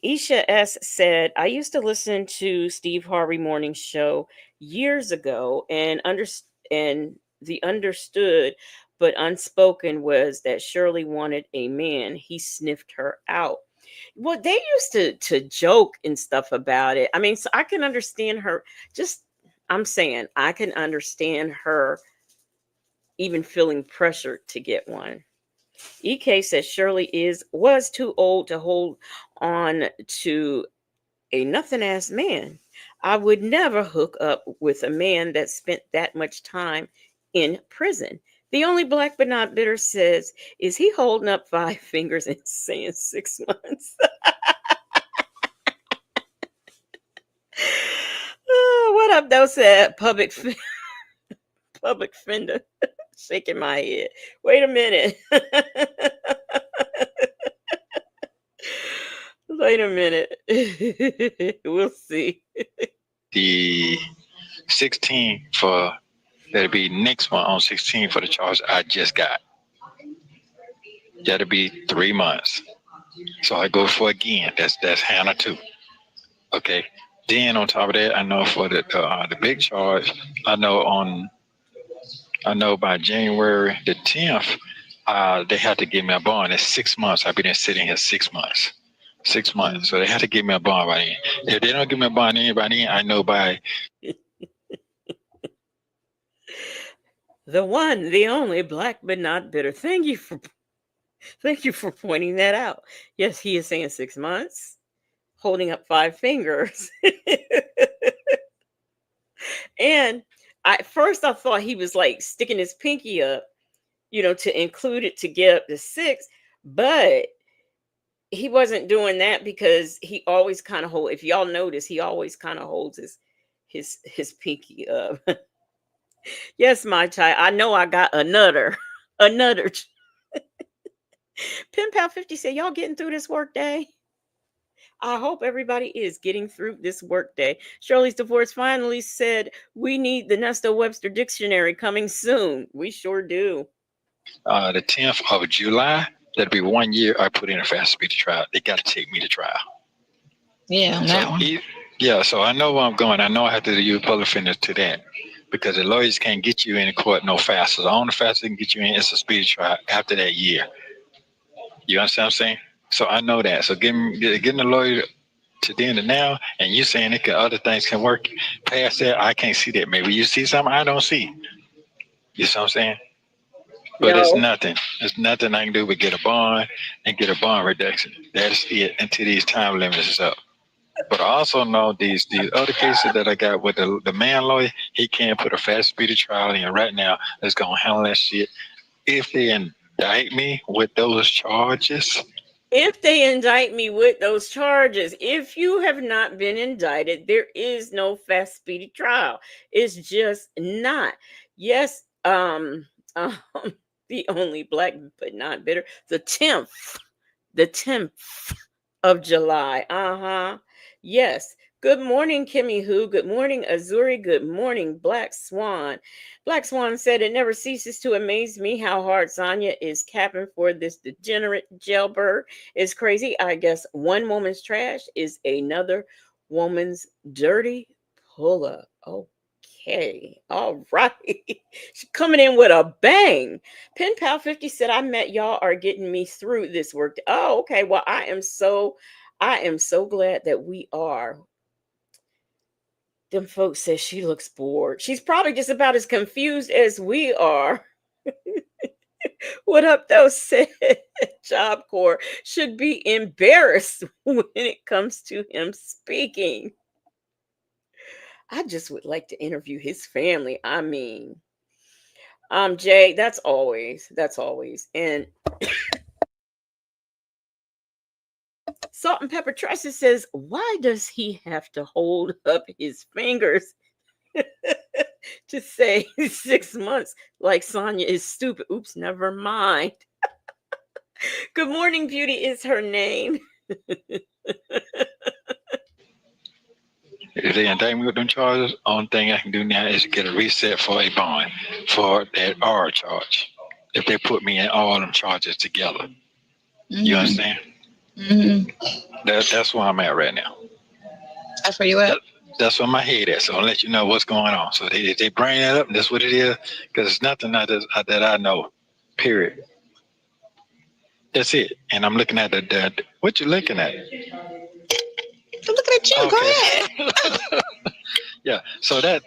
Isha S. said, I used to listen to Steve Harvey Morning Show years ago, and the understood but unspoken was that Shirley wanted a man. He sniffed her out. Well, they used to joke and stuff about it. I mean, so I can understand her. I'm saying I can understand her even feeling pressure to get one. EK says Shirley was too old to hold on to a nothing ass man. I would never hook up with a man that spent that much time in prison. The only black but not bitter says, is he holding up 5 fingers and saying 6 months? What up, though, said public fender. Shaking my head. Wait a minute. Wait a minute. We'll see. The 16 for that'll be next one on 16 for the charge I just got. That'll be 3 months. So I go for again. That's Hannah too. Okay. Then on top of that, I know for the big charge, I know by January the 10th, they have to give me a bond. It's 6 months. I've been sitting here 6 months. 6 months. So they have to give me a bond by then. If they don't give me a bond anybody, I know by the one, the only black but not bitter. Thank you for pointing that out. Yes, he is saying 6 months, holding up 5 fingers. And at first I thought he was like sticking his pinky up, to include it to get up to 6, but he wasn't doing that because he always kind of if y'all notice, he always kind of holds his pinky up. Yes, my child. I know I got another. Pen Pal 50 said, y'all getting through this work day? I hope everybody is getting through this work day. Shirley's Divorce finally said, we need the Nesto Webster Dictionary coming soon. We sure do. The 10th of July, that'll be 1 year I put in a fast speed trial. They got to take me to trial. Yeah, on that one. Yeah, so I know where I'm going. I know I have to use public fitness to that because the lawyers can't get you in court no faster. The only faster they can get you in is a speed trial after that year. You understand what I'm saying? So I know that. So getting the lawyer to then to now, and you saying it could, other things can work past that. I can't see that. Maybe you see something I don't see. You see what I'm saying? But it's No. nothing. It's nothing I can do but get a bond and get a bond reduction. That's it until these time limits is up. But I also know these other cases that I got with the man lawyer, he can't put a fast speedy trial in right now. That's gonna handle that shit. If they indict me with those charges, If they indict me with those charges, if you have not been indicted, there is no fast, speedy trial. It's just not. Yes, um the only black but not bitter. The 10th of July. Uh-huh. Yes. Good morning, Kimmy Who. Good morning, Azuri. Good morning, Black Swan. Black Swan said, it never ceases to amaze me how hard Sonya is capping for this degenerate jailbird. It's crazy. I guess one woman's trash is another woman's dirty pull up. Okay. All right. She's coming in with a bang. Pen Pal 50 said, I met y'all are getting me through this work. Oh, okay. Well, I am so glad that we are. Them folks says she looks bored. She's probably just about as confused as we are. What up, though? Said Job Corps should be embarrassed when it comes to him speaking. I just would like to interview his family. I mean, Jay, that's always. And Salt and Pepper Tresses says, why does he have to hold up his fingers to say 6 months like Sonya is stupid? Oops, never mind. Good morning, Beauty is her name. if they indict me with them charges, only thing I can do now is get a reset for a bond for that R charge. If they put me in all them charges together, you understand? That's where I'm at right now. That's where you at? That's where my head at. So I'll let you know what's going on. So they bring that up, and that's what it is. Because it's nothing that I know. Period. That's it. And I'm looking at the what you looking at? I'm looking at you. Go ahead. Yeah. So that's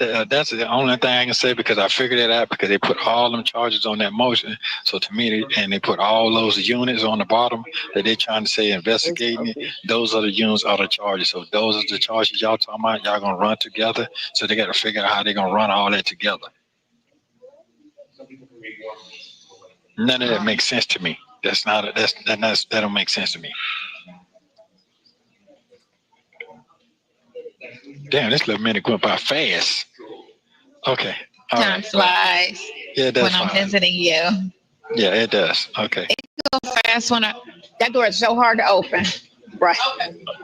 the only thing I can say because I figured it out because they put all them charges on that motion. So to me, and they put all those units on the bottom that they're trying to say investigating it. Those are the units, are the charges. So those are the charges y'all talking about. Y'all gonna run together. So they got to figure out how they're gonna run all that together. None of that makes sense to me. That don't make sense to me. Damn, this little minute went by fast. Okay. All Time right. flies Yeah, it does. when I'm visiting you. Yeah, it does. Okay. Go fast when that door is so hard to open. Right.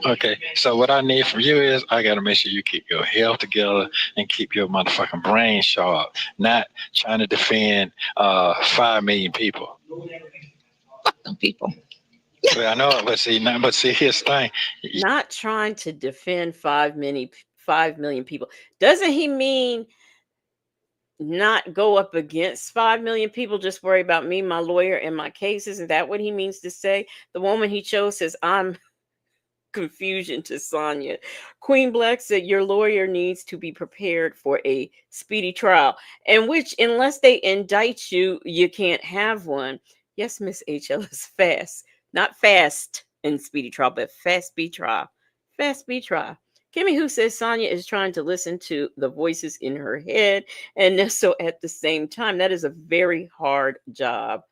Okay. So what I need from you is I gotta make sure you keep your health together and keep your motherfucking brain sharp. Not trying to defend 5 million people. Fuck them people. Well, I know, but see, here's the thing. Not trying to defend 5 million people. Doesn't he mean not go up against 5 million people, just worry about me, my lawyer, and my case? Isn't that what he means to say? The woman he chose says, I'm confusion to Sonya. Queen Black said, your lawyer needs to be prepared for a speedy trial, and which, unless they indict you, you can't have one. Yes, Miss HL is fast. Not fast and speedy trial, but fast speed trial. Fast speed trial. Kimmy Who says Sonya is trying to listen to the voices in her head and Nesto at the same time. That is a very hard job.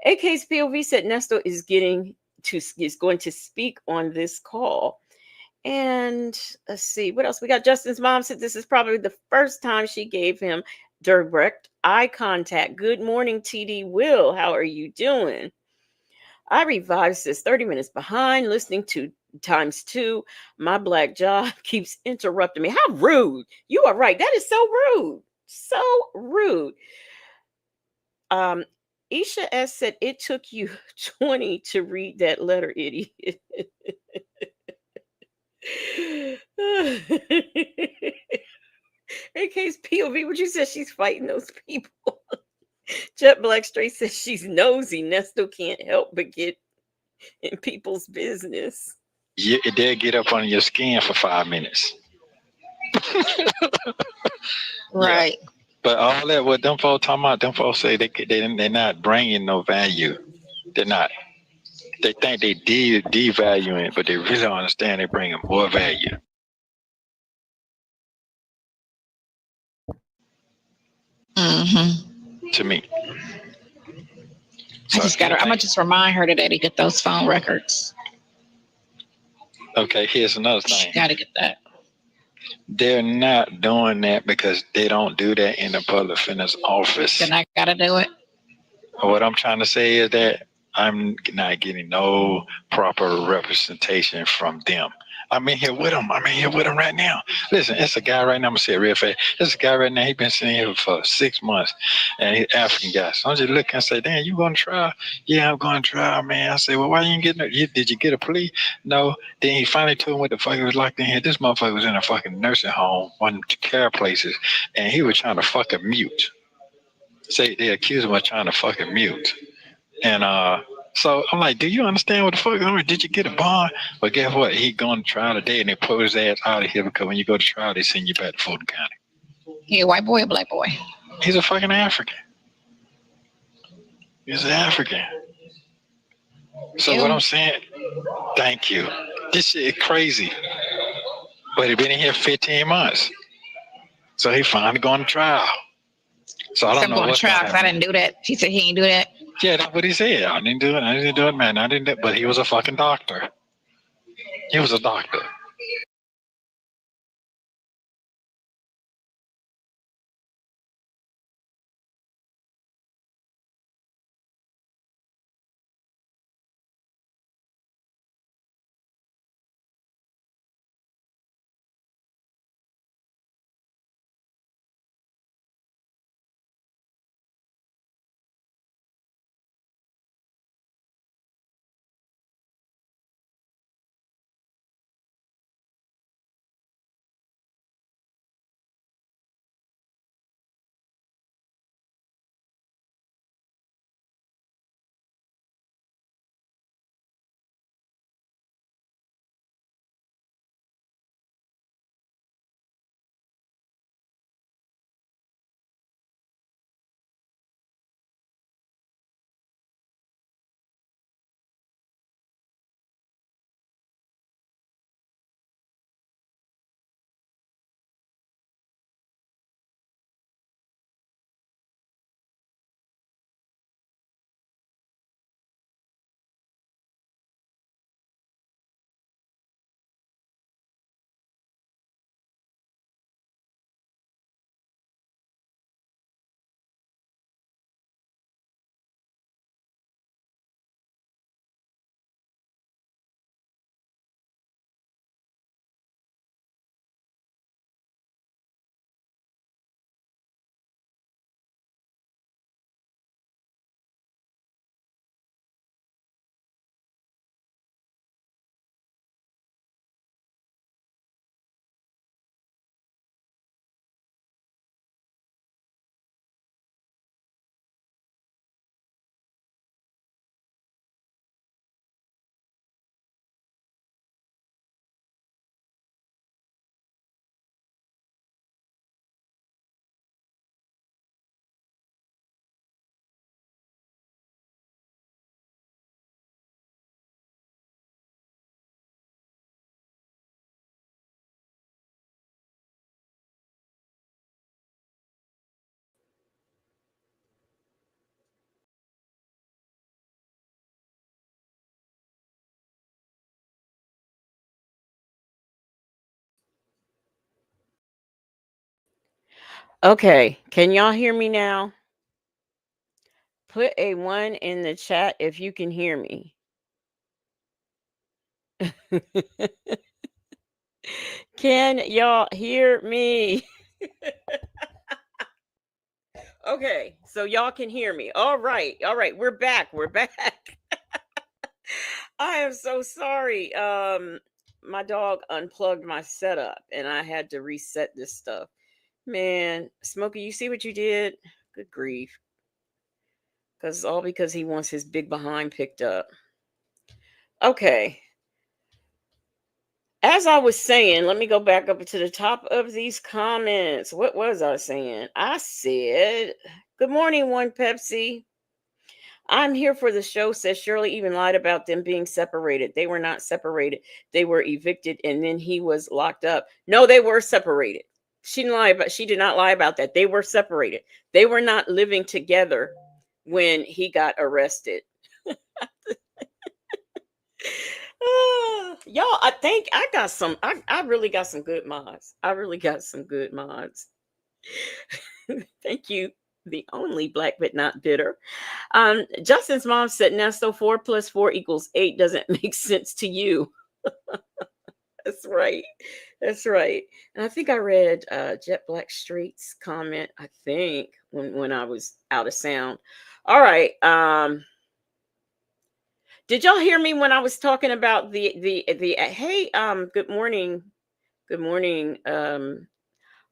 AK's POV said Nesto is going to speak on this call. And let's see what else we got. Justin's mom said this is probably the first time she gave him direct eye contact. Good morning, TD Will. How are you doing? I revived says 30 minutes behind listening to times two. My black job keeps interrupting me. How rude. You are right. That is so rude. So rude. Um, Isha S said it took you 20 to read that letter, idiot. In case POV, what you said she's fighting those people. Jet Black Straight says she's nosy. Nesto can't help but get in people's business. they'll get up on your skin for 5 minutes. Yeah. Right. But all that what them folks talking about, them folks say they're not bringing no value. They're not. They think they devaluing, but they really don't understand they're bringing more value to me. I just got her. I'm gonna just remind her today to get those phone records. Okay, here's another thing. Got to get that. They're not doing that because they don't do that in the public defender's office. Then I gotta do it. What I'm trying to say is that I'm not getting no proper representation from them. I'm in here with them. I'm in here with them right now. Listen, it's a guy right now. I'm going to say it real fast. It's a guy right now. He's been sitting here for 6 months, and he's an African guy. So I'm just looking and say, damn, you going to trial? Yeah, I'm going to trial, man. I say, well, why you ain't getting it? Did you get a plea? No. Then he finally told him what the fuck he was locked in here. This motherfucker was in a fucking nursing home, one of the care places, and he was trying to fucking mute. Say they accused him of trying to fucking mute. And so I'm like, do you understand what the fuck? I mean, did you get a bond? But guess what? He going to trial today, and they pull his ass out of here because when you go to trial, they send you back to Fulton County. He a white boy or black boy? He's a fucking African. He's an African. So what I'm saying, thank you. This shit is crazy. But he been in here 15 months. So he finally going to trial. So I don't know going to what's trial going to because I didn't do that. He said he ain't do that. Yeah, that's what he said. I didn't do it, man. I didn't do it. But he was a fucking doctor. He was a doctor. Okay, can y'all hear me now? Put a 1 in the chat if you can hear me. Can y'all hear me? Okay, so y'all can hear me. All right. We're back. I am so sorry. My dog unplugged my setup and I had to reset this stuff. Man, Smokey, you see what you did? Good grief. Because it's all because he wants his big behind picked up. Okay. As I was saying, let me go back up to the top of these comments. What was I saying? I said, good morning, One Pepsi. I'm here for the show, says Shirley even lied about them being separated. They were not separated. They were evicted and then he was locked up. No, they were separated. She did not lie about that. They were separated. They were not living together when he got arrested. Y'all, I think I got some. I really got some good mods. I really got some good mods. Thank you. The only black but not bitter. Justin's mom said, Nesto, 4 plus 4 equals 8 doesn't make sense to you. That's right. That's right. And I think I read Jet Black Street's comment, I think, when I was out of sound. All right. Did y'all hear me when I was talking about the hey, good morning. Good morning,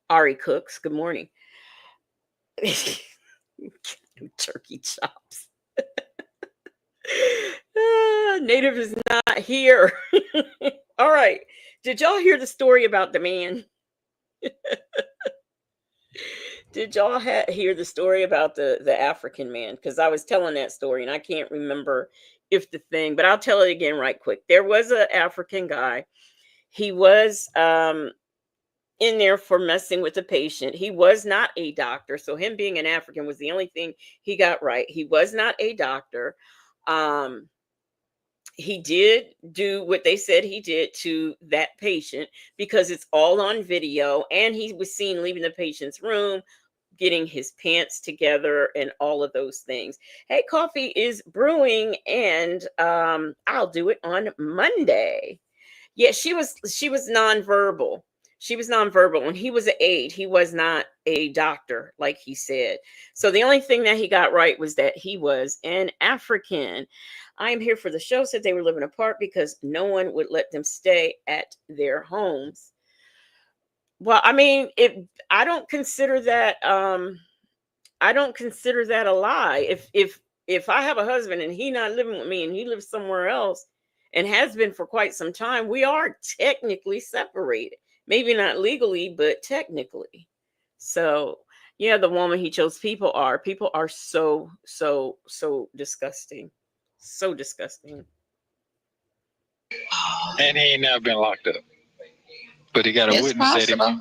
Ari Cooks. Good morning. Turkey chops. Native is not here. All right. Did y'all hear the story about the man? Did y'all hear the story about the African man? Because I was telling that story and I can't remember if the thing, but I'll tell it again right quick. There was an African guy. He was in there for messing with a patient. He was not a doctor. So him being an African was the only thing he got right. He was not a doctor. He did do what they said he did to that patient because it's all on video. And he was seen leaving the patient's room, getting his pants together and all of those things. Hey, coffee is brewing and I'll do it on Monday. Yeah, she was nonverbal. She was nonverbal and he was an aide. He was not a doctor, like he said. So the only thing that he got right was that he was an African. I'm here for the show, said they were living apart because no one would let them stay at their homes. Well, I mean, I don't consider that I don't consider that a lie. If I have a husband and he not living with me and he lives somewhere else and has been for quite some time, we are technically separated. Maybe not legally, but technically. So, yeah, the woman he chose, people are so disgusting. So disgusting. And he ain't never been locked up. But he got a It's witness that possible.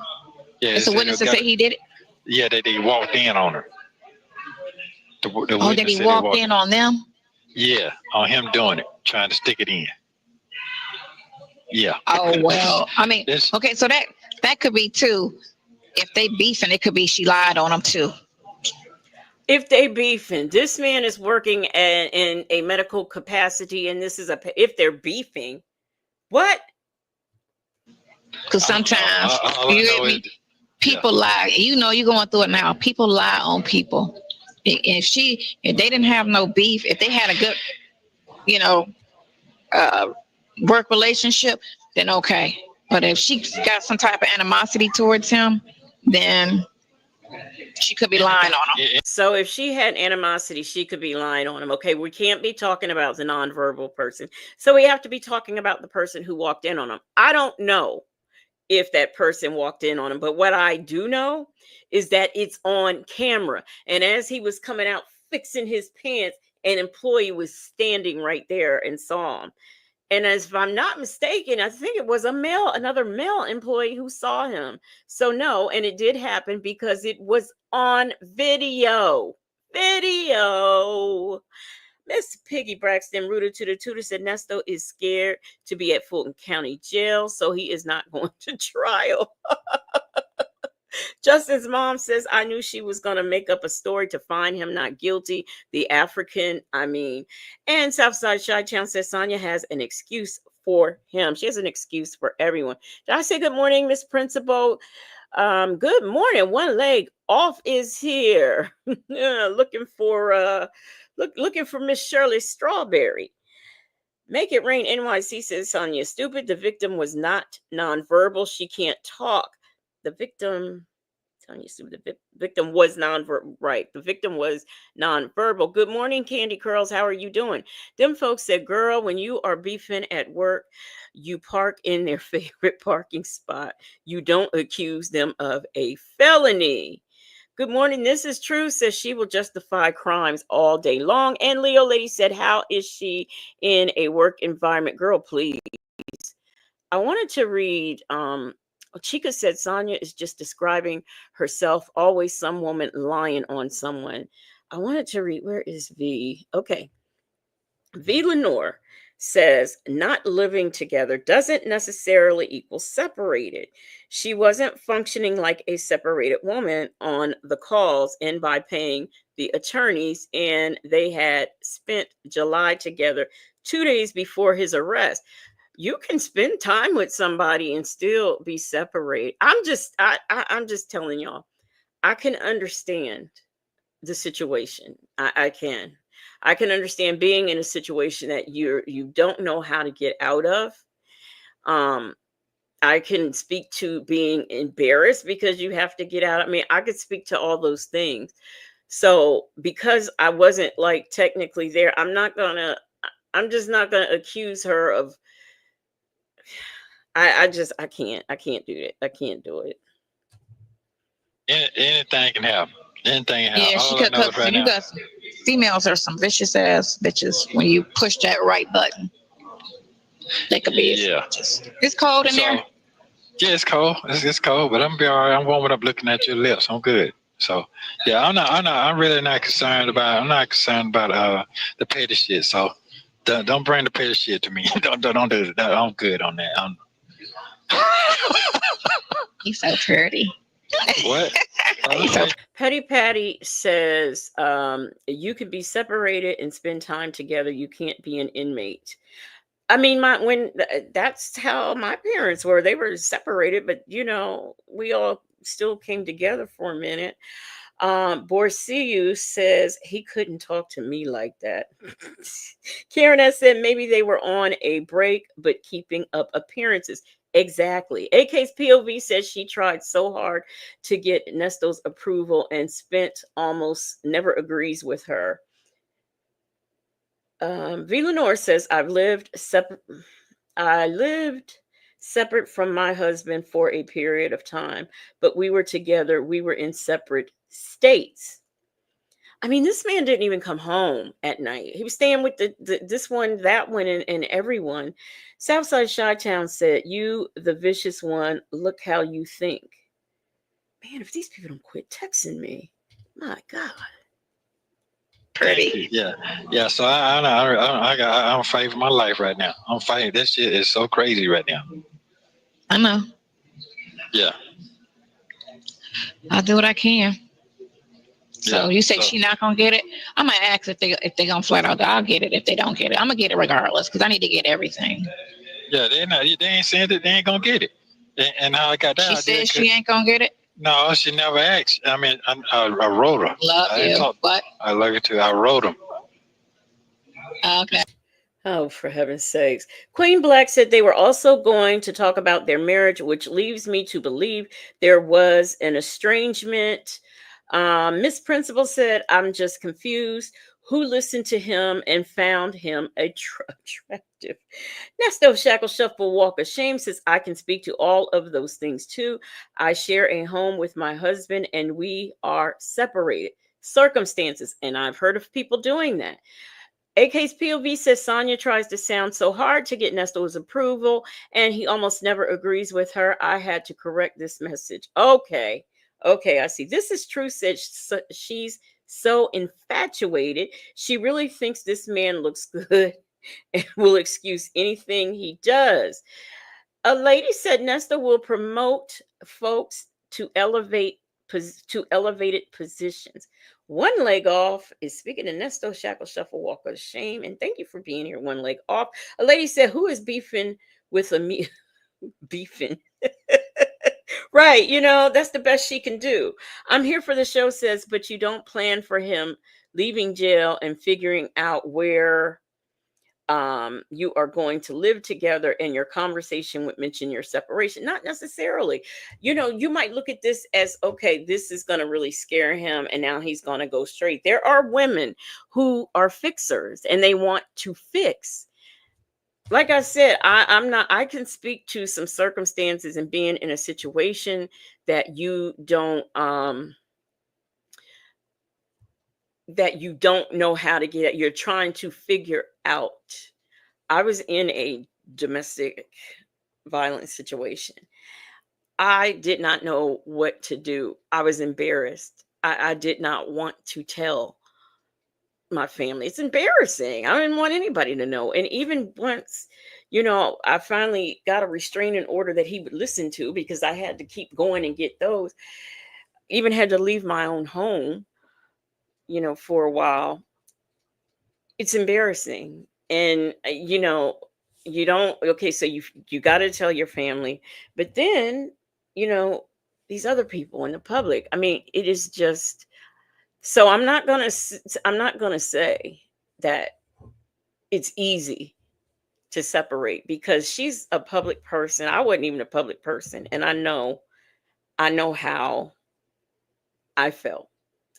yeah, It's a witness to say he did it. Yeah, that he walked in on her. The Oh, that he walked in on them? Yeah, on him doing it, trying to stick it in. Yeah. Oh, well, I mean, okay, so that could be too. If they beefing, it could be she lied on him too. If they beefing, this man is working in a medical capacity, and this is if they're beefing, what? Because sometimes people lie. You know, you're going through it now. People lie on people. If they didn't have no beef, if they had a good, work relationship, then okay. But if she got some type of animosity towards him, then she could be lying on him. So if she had animosity, she could be lying on him. Okay, we can't be talking about the nonverbal person. So we have to be talking about the person who walked in on him. I don't know if that person walked in on him, but what I do know is that it's on camera. And as he was coming out fixing his pants, an employee was standing right there and saw him. And as if I'm not mistaken, I think it was another male employee who saw him. So no, and it did happen because it was on video. Miss Piggy Braxton, rooted to the tutor, said Nesto is scared to be at Fulton County Jail, so he is not going to trial. Justin's mom says, I knew she was going to make up a story to find him not guilty. The African, And Southside Shy Town says Sonya has an excuse for him. She has an excuse for everyone. Did I say good morning, Miss Principal? Good morning. One leg off is here. Looking for Miss Shirley Strawberry. Make It Rain NYC says Sonya stupid. The victim was not nonverbal. She can't talk. The victim Tanya Sue, the victim was nonverbal. Right. The victim was nonverbal. Good morning, Candy Curls. How are you doing? Them folks said, girl, when you are beefing at work, you park in their favorite parking spot. You don't accuse them of a felony. Good morning. This is true. Says she will justify crimes all day long. And Leo Lady said, how is she in a work environment? Girl, please. I wanted to read Chica said Sonya is just describing herself, always some woman lying on someone. I wanted to read, where is V? Okay. V. Lenore says not living together doesn't necessarily equal separated. She wasn't functioning like a separated woman on the calls and by paying the attorneys, and they had spent July together 2 days before his arrest. You can spend time with somebody and still be separated. I'm just telling y'all, I can understand the situation. I can understand being in a situation that you don't know how to get out of. I can speak to being embarrassed because you have to get out. I mean, I could speak to all those things. So because I wasn't like technically there, I'm just not gonna accuse her of. I can't do it. I can't do it. Anything can happen. Anything can happen. Yeah, All I know is right you now. got females are some vicious ass bitches. When you push that right button, they could be. Yeah. It's cold in So, there. yeah, it's cold. It's cold, but I'm gonna be all right. I'm warming up, looking at your lips. I'm good. So, yeah, I'm really not concerned about. I'm not concerned about the petty shit. So, don't bring the petty shit to me. don't do that. I'm good on that. He's so pretty. What? Petty Patty says you could be separated and spend time together. You can't be an inmate. I mean, that's how my parents were. They were separated, but we all still came together for a minute. Borsiu says he couldn't talk to me like that. Karen has said maybe they were on a break, but keeping up appearances. Exactly. AK's POV says she tried so hard to get Nesto's approval and spent almost never agrees with her. V. Lenore says I lived separate from my husband for a period of time, but we were together. We were in separate states. I mean, this man didn't even come home at night. He was staying with this one, that one, and everyone. Southside Chi-Town said, you, the vicious one, look how you think. Man, if these people don't quit texting me, my God. Pretty. Yeah. So I'm fighting for my life right now. I'm fighting. This shit is so crazy right now. I know. Yeah. I'll do what I can. So Yeah, you say she not gonna get it? I'm gonna ask if they gonna flat out. I'll get it if they don't get it. I'm gonna get it regardless because I need to get everything. Yeah, they ain't saying that they ain't gonna get it. And how I got down. She said she ain't gonna get it. No, she never asked. I mean, I wrote her. Love you, but I love you too. I wrote them. Okay. Oh, for heaven's sakes. Queen Black said they were also going to talk about their marriage, which leaves me to believe there was an estrangement. Miss Principal said, I'm just confused. Who listened to him and found him attractive? Nesto Shackle Shuffle Walk of Shame says, I can speak to all of those things too. I share a home with my husband and we are separated. Circumstances, and I've heard of people doing that. AK's POV says Sonya tries to sound so hard to get Nesto's approval, and he almost never agrees with her. I had to correct this message. Okay, I see. This is true. Said she's so infatuated. She really thinks this man looks good and will excuse anything he does. A lady said Nesto will promote folks to elevated positions. One leg off is speaking to Nesto Shackle Shuffle Walk of Shame. And thank you for being here. One leg off. A lady said, who is beefing with a beefing? Right. That's the best she can do. I'm here for the show says, but you don't plan for him leaving jail and figuring out where you are going to live together, and your conversation would mention your separation. Not necessarily. You might look at this as, okay, this is going to really scare him, and now he's going to go straight. There are women who are fixers and they want to fix. Like I said, I'm not, I can speak to some circumstances and being in a situation that you don't know how to get at. You're trying to figure out. I was in a domestic violence situation. I did not know what to do. I was embarrassed. I did not want to tell my family. It's embarrassing. I didn't want anybody to know. And even once, I finally got a restraining order that he would listen to, because I had to keep going and get those. Even had to leave my own home, for a while. It's embarrassing. And you don't, okay, so you got to tell your family, but then, these other people in the public. I mean, it is just, so I'm not going to say that it's easy to separate, because she's a public person. I wasn't even a public person, and I know how I felt.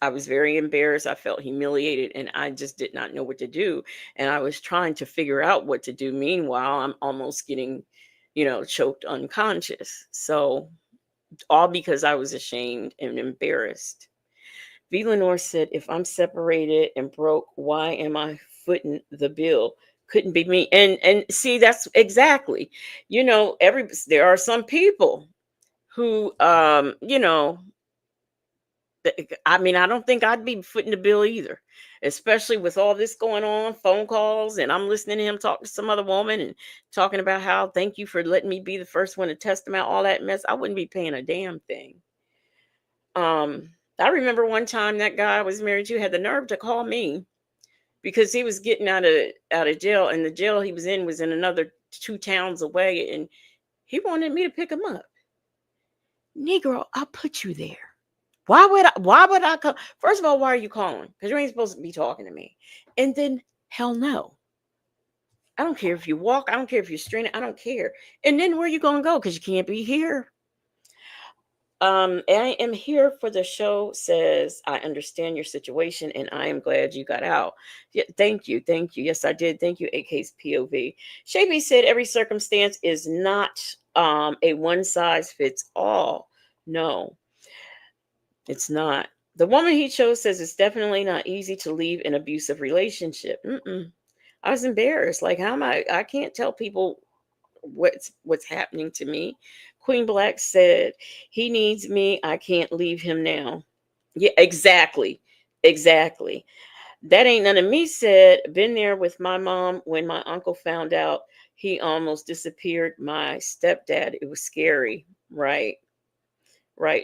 I was very embarrassed. I felt humiliated, and I just did not know what to do. And I was trying to figure out what to do. Meanwhile, I'm almost getting, choked unconscious. So all because I was ashamed and embarrassed. V. Lenore said, if I'm separated and broke, why am I footing the bill? Couldn't be me. And see, that's exactly, there are some people who, I mean, I don't think I'd be footing the bill either, especially with all this going on, phone calls, and I'm listening to him talk to some other woman and talking about how, thank you for letting me be the first one to test him out, all that mess. I wouldn't be paying a damn thing. I remember one time that guy I was married to had the nerve to call me because he was getting out of jail, and the jail he was in another 2 towns away, and he wanted me to pick him up. Negro, I'll put you there. Why would I come? First of all, why are you calling? Because you ain't supposed to be talking to me. And then, hell no. I don't care if you walk. I don't care if you're stranded. I don't care. And then where you going to go? Because you can't be here. I am here for the show, says, I understand your situation and I am glad you got out. Yeah, thank you. Yes, I did. Thank you, AK's POV. Shabby said every circumstance is not a one size fits all. No, it's not. The woman he chose says it's definitely not easy to leave an abusive relationship. I was embarrassed. Like, how am I can't tell people what's happening to me. Queen Black said, he needs me. I can't leave him now. Yeah, exactly. That ain't none of me, said, been there with my mom when my uncle found out he almost disappeared my stepdad. It was scary. Right.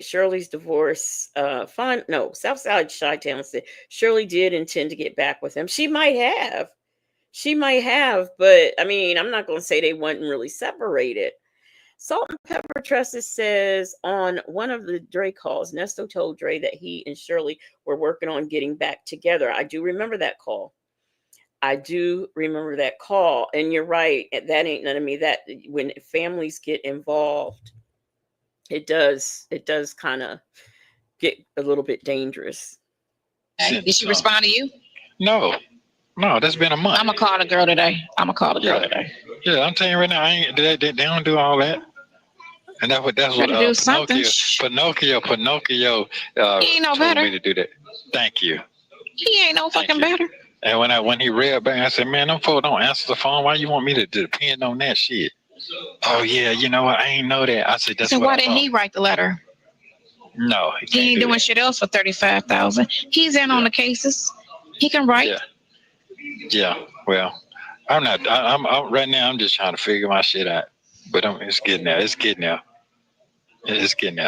Shirley's divorce. Southside Chi-Town said Shirley did intend to get back with him. She might have, but I mean, I'm not going to say they wasn't really separated. Salt and Pepper Tresses says on one of the Dre calls, Nesto told Dre that he and Shirley were working on getting back together. I do remember that call. And you're right. That ain't none of me. That when families get involved, it does kind of get a little bit dangerous. Did she respond to you? No, that's been a month. I'm gonna call the girl today. Yeah, I'm telling you right now, they don't do all that. And that's what Pinocchio he ain't no told better. me to do that. Thank you. He ain't no fucking better. And when he read back, I said, man, them folks don't answer the phone. Why you want me to depend on that shit? Oh yeah, you know what? I ain't know that. I said, So why didn't he write the letter? No, he ain't doing shit else for $35,000. He's in on the cases. He can write. Yeah. Well, I'm not. I'm right now. I'm just trying to figure my shit out. But it's getting there.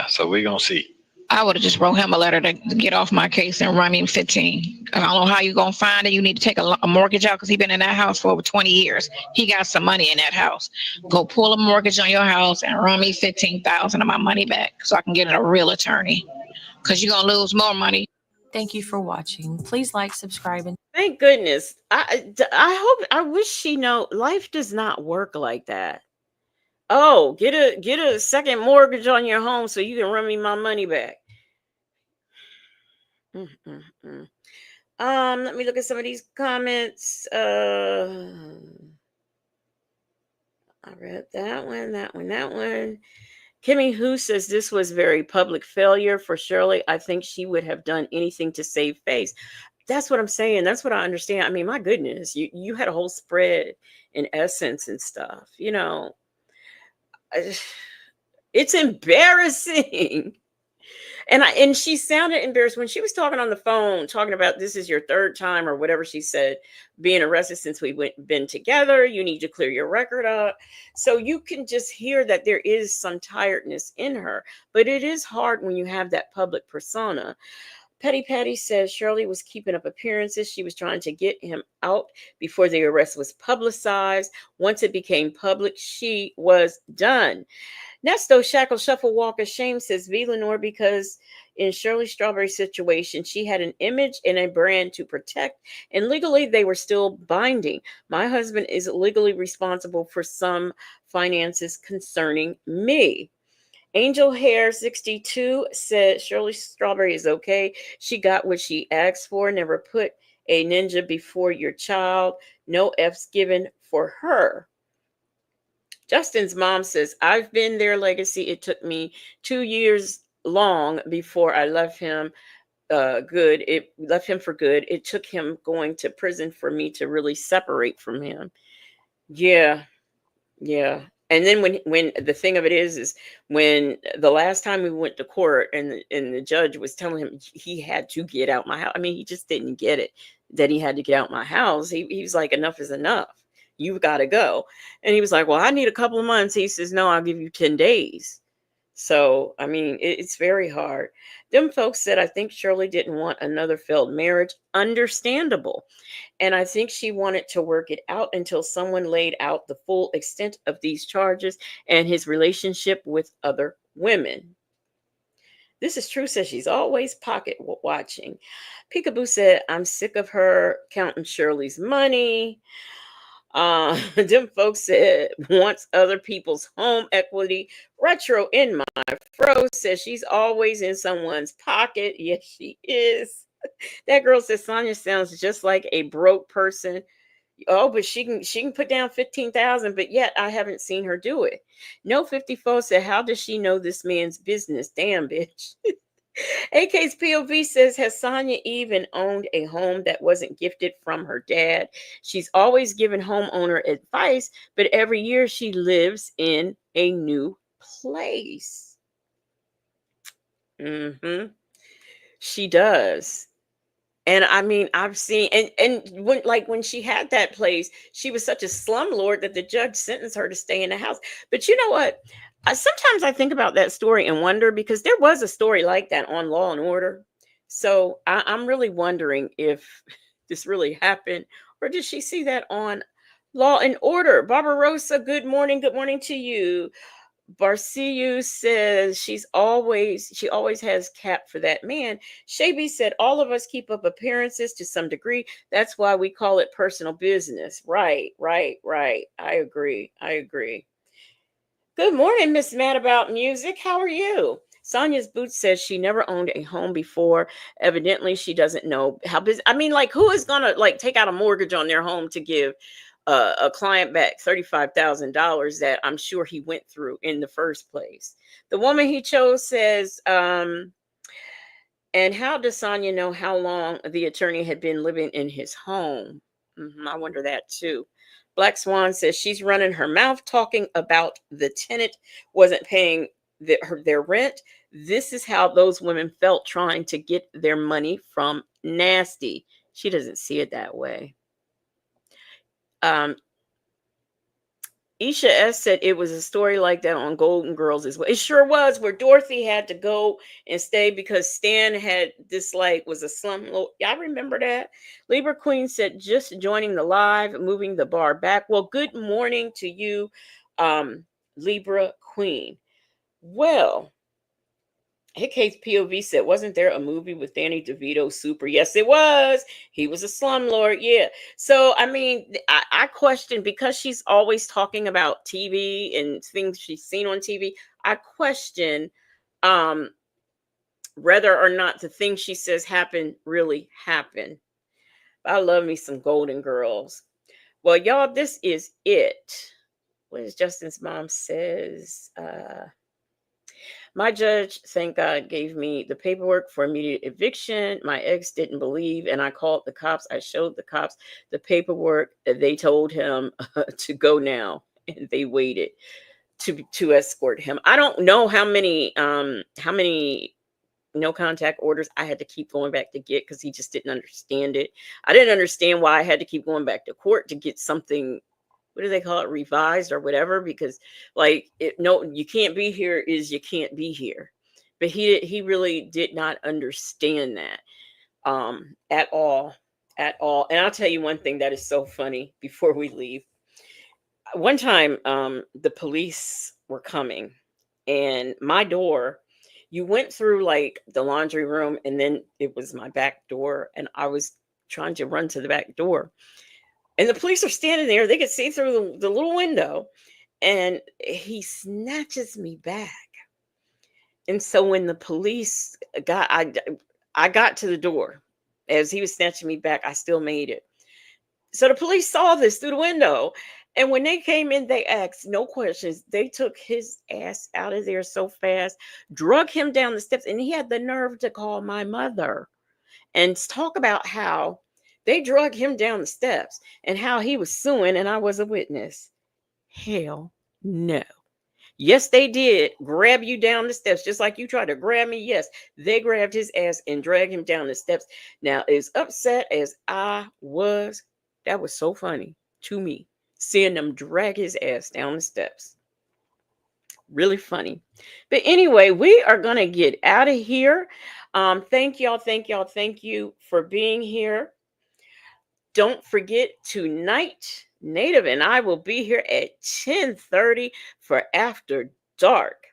So we're gonna see. I would have just wrote him a letter to get off my case and run him 15. I don't know how you're gonna find it. You need to take a mortgage out because he's been in that house for over 20 years. He got some money in that house. Go pull a mortgage on your house and run me $15,000 of my money back so I can get a real attorney. Because you're gonna lose more money. Thank you for watching. Please like, subscribe, and Thank goodness. I wish she know life does not work like that. Oh, get a second mortgage on your home so you can run me my money back. Mm, mm, mm. Let me look at some of these comments. I read that one, that one, that one. Kimmy Who says this was very public failure for Shirley. I think she would have done anything to save face. That's what I'm saying. That's what I understand. I mean, my goodness, you had a whole spread in Essence and stuff. It's embarrassing. And she sounded embarrassed when she was talking on the phone, talking about this is your third time or whatever she said, being arrested since been together. You need to clear your record up. So you can just hear that there is some tiredness in her, but it is hard when you have that public persona. Petty Patty says Shirley was keeping up appearances. She was trying to get him out before the arrest was publicized. Once it became public, she was done. Nesto Shackle Shuffle Walk of Shame says V. Lenore, because in Shirley Strawberry's situation, she had an image and a brand to protect, and legally they were still binding. My husband is legally responsible for some finances concerning me. Angel Hair 62 said Shirley Strawberry is okay. She got what she asked for. Never put a ninja before your child. No F's given for her. Justin's mom says, I've been their legacy. It took me 2 years long before I left him good. It left him for good. It took him going to prison for me to really separate from him. Yeah. Yeah. And then when the thing of it is when the last time we went to court and the judge was telling him he had to get out my house. I mean, he just didn't get it that he had to get out my house. He was like, enough is enough. You've got to go. And he was like, well, I need a couple of months. He says, no, I'll give you 10 days. So, I mean, it's very hard. Them folks said, I think Shirley didn't want another failed marriage. Understandable. And I think she wanted to work it out until someone laid out the full extent of these charges and his relationship with other women. This is true, says she's always pocket watching. Peekaboo said, I'm sick of her counting Shirley's money. Them folks said wants other people's home equity. Retro in my fro says she's always in someone's pocket. Yes, she is. That girl says Sonya sounds just like a broke person. Oh, but she can put down 15,000, but yet I haven't seen her do it. No 54 said, how does she know this man's business? Damn, bitch. AK's POV says, has Sonya even owned a home that wasn't gifted from her dad? She's always given homeowner advice, but every year she lives in a new place. She does. And I mean, I've seen, and when she had that place, she was such a slumlord that the judge sentenced her to stay in the house. But you know what? Sometimes I think about that story and wonder, because there was a story like that on Law and Order. So I'm really wondering if this really happened, or did she see that on Law and Order? Barbarossa, good morning. Good morning to you. Barciu says she always has cap for that man. Shaby said all of us keep up appearances to some degree. That's why we call it personal business. Right. I agree. Good morning, Miss Mad About Music. How are you? Sonia's Boots says she never owned a home before. Evidently, she doesn't know how busy. I mean, like, who is gonna take out a mortgage on their home to give a client back $35,000 that I'm sure he went through in the first place? The woman he chose says, and how does Sonia know how long the attorney had been living in his home? I wonder that too. Black Swan says she's running her mouth talking about the tenant wasn't paying their rent. This is how those women felt trying to get their money from Nasty. She doesn't see it that way. Isha S said it was a story like that on Golden Girls as well. It sure was, where Dorothy had to go and stay because Stan had this was a slum. Y'all remember that? Libra Queen said just joining the live, moving the bar back. Well, good morning to you, Libra Queen. Well, Hey, Case POV said, wasn't there a movie with Danny DeVito, Super? Yes, it was. He was a slumlord. Yeah. So, I mean, I question, because she's always talking about TV and things she's seen on TV. I question um, whether or not the things she says happen really happen. I love me some Golden Girls. Well, y'all, this is it. What is Justin's mom says? My judge, thank God, gave me the paperwork for immediate eviction. My ex didn't believe, and I called the cops. I showed the cops the paperwork. They told him to go now, and they waited to escort him. I don't know how many no contact orders I had to keep going back to get, because he just didn't understand it. I didn't understand why I had to keep going back to court to get something, what do they call it, revised or whatever, because like no, you can't be here is you can't be here. But he really did not understand that at all. And I'll tell you one thing that is so funny before we leave. One time the police were coming, and my door, you went through like the laundry room, and then it was my back door, and I was trying to run to the back door. And the police are standing there. They could see through the little window. And he snatches me back. And so when the police got, I got to the door. As he was snatching me back, I still made it. So the police saw this through the window. And when they came in, they asked no questions. They took his ass out of there so fast, drug him down the steps. And he had the nerve to call my mother and talk about how they drug him down the steps and how he was suing and I was a witness. Hell no. Yes, they did grab you down the steps, just like you tried to grab me. Yes, they grabbed his ass and dragged him down the steps. Now, as upset as I was, that was so funny to me, seeing them drag his ass down the steps. Really funny. But anyway, we are going to get out of here. Thank you for being here. Don't forget, tonight, Native and I will be here at 10:30 for After Dark.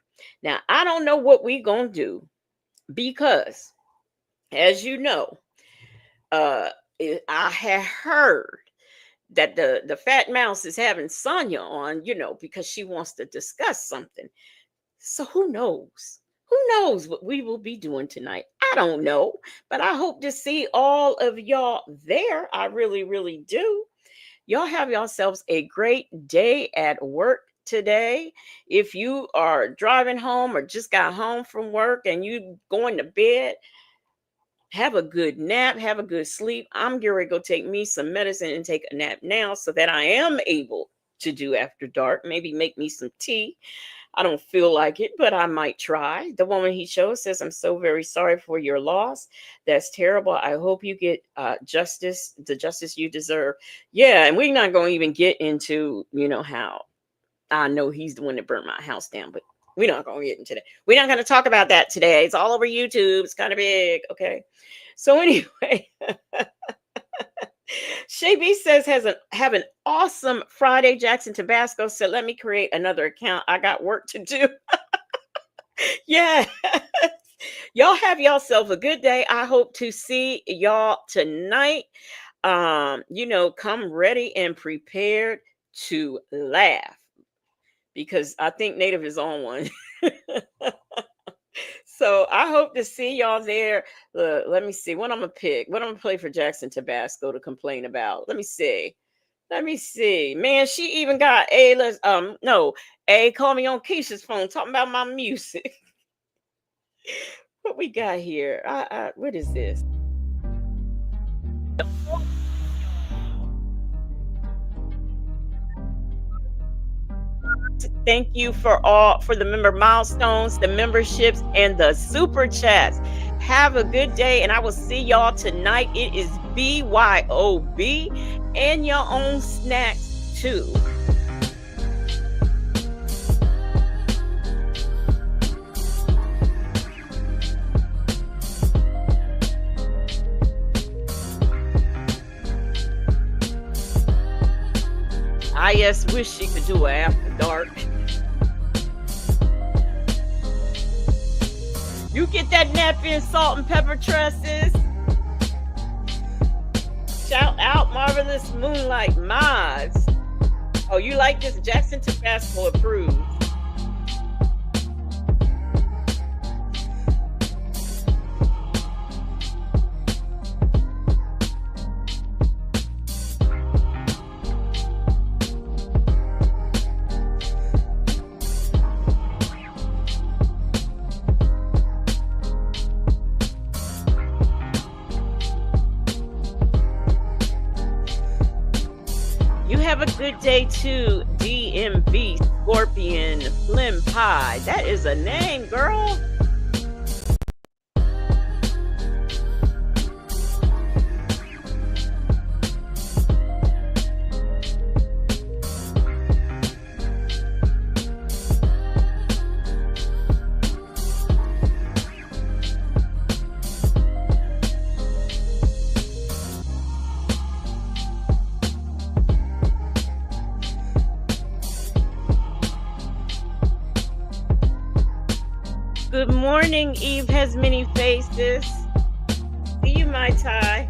Now, I don't know what we gonna do, because, as you know, I had heard that the fat mouse is having Sonya on, because she wants to discuss something. So who knows? Who knows what we will be doing tonight? I don't know, but I hope to see all of y'all there. I really, really do. Y'all have yourselves a great day at work today. If you are driving home or just got home from work and you going to bed, have a good nap, have a good sleep. I'm getting ready to go take me some medicine and take a nap now, so that I am able to do After Dark. Maybe make me some tea. I don't feel like it, but I might try. The woman he chose says, I'm so very sorry for your loss. That's terrible. I hope you get the justice you deserve. Yeah, and we're not going to even get into, how I know he's the one that burnt my house down, but we're not going to get into that. We're not going to talk about that today. It's all over YouTube. It's kind of big. Okay. So anyway, Shay B says, have an awesome Friday. Jackson Tabasco said, let me create another account. I got work to do. Yeah. Y'all have yourself a good day. I hope to see y'all tonight. Come ready and prepared to laugh, because I think Native is on one. So I hope to see y'all there. Let me see what I'm gonna pick. What I'm gonna play for Jackson Tabasco to complain about. Let me see. Man, she even got call me on Keisha's phone talking about my music. What we got here? What is this? Thank you for the member milestones, the memberships, and the super chats. Have a good day, and I will see y'all tonight. It is BYOB, and your own snacks too. I just wish she could do it After Dark. You You get that nappy and salt and pepper tresses. Shout out Marvelous Moonlight Mods. Oh, you like this? Jackson Tabasco approved. Have a good day too, DMV Scorpion Slim Pie. That is a name, girl. Good morning, Eve has many faces. See you, my tie.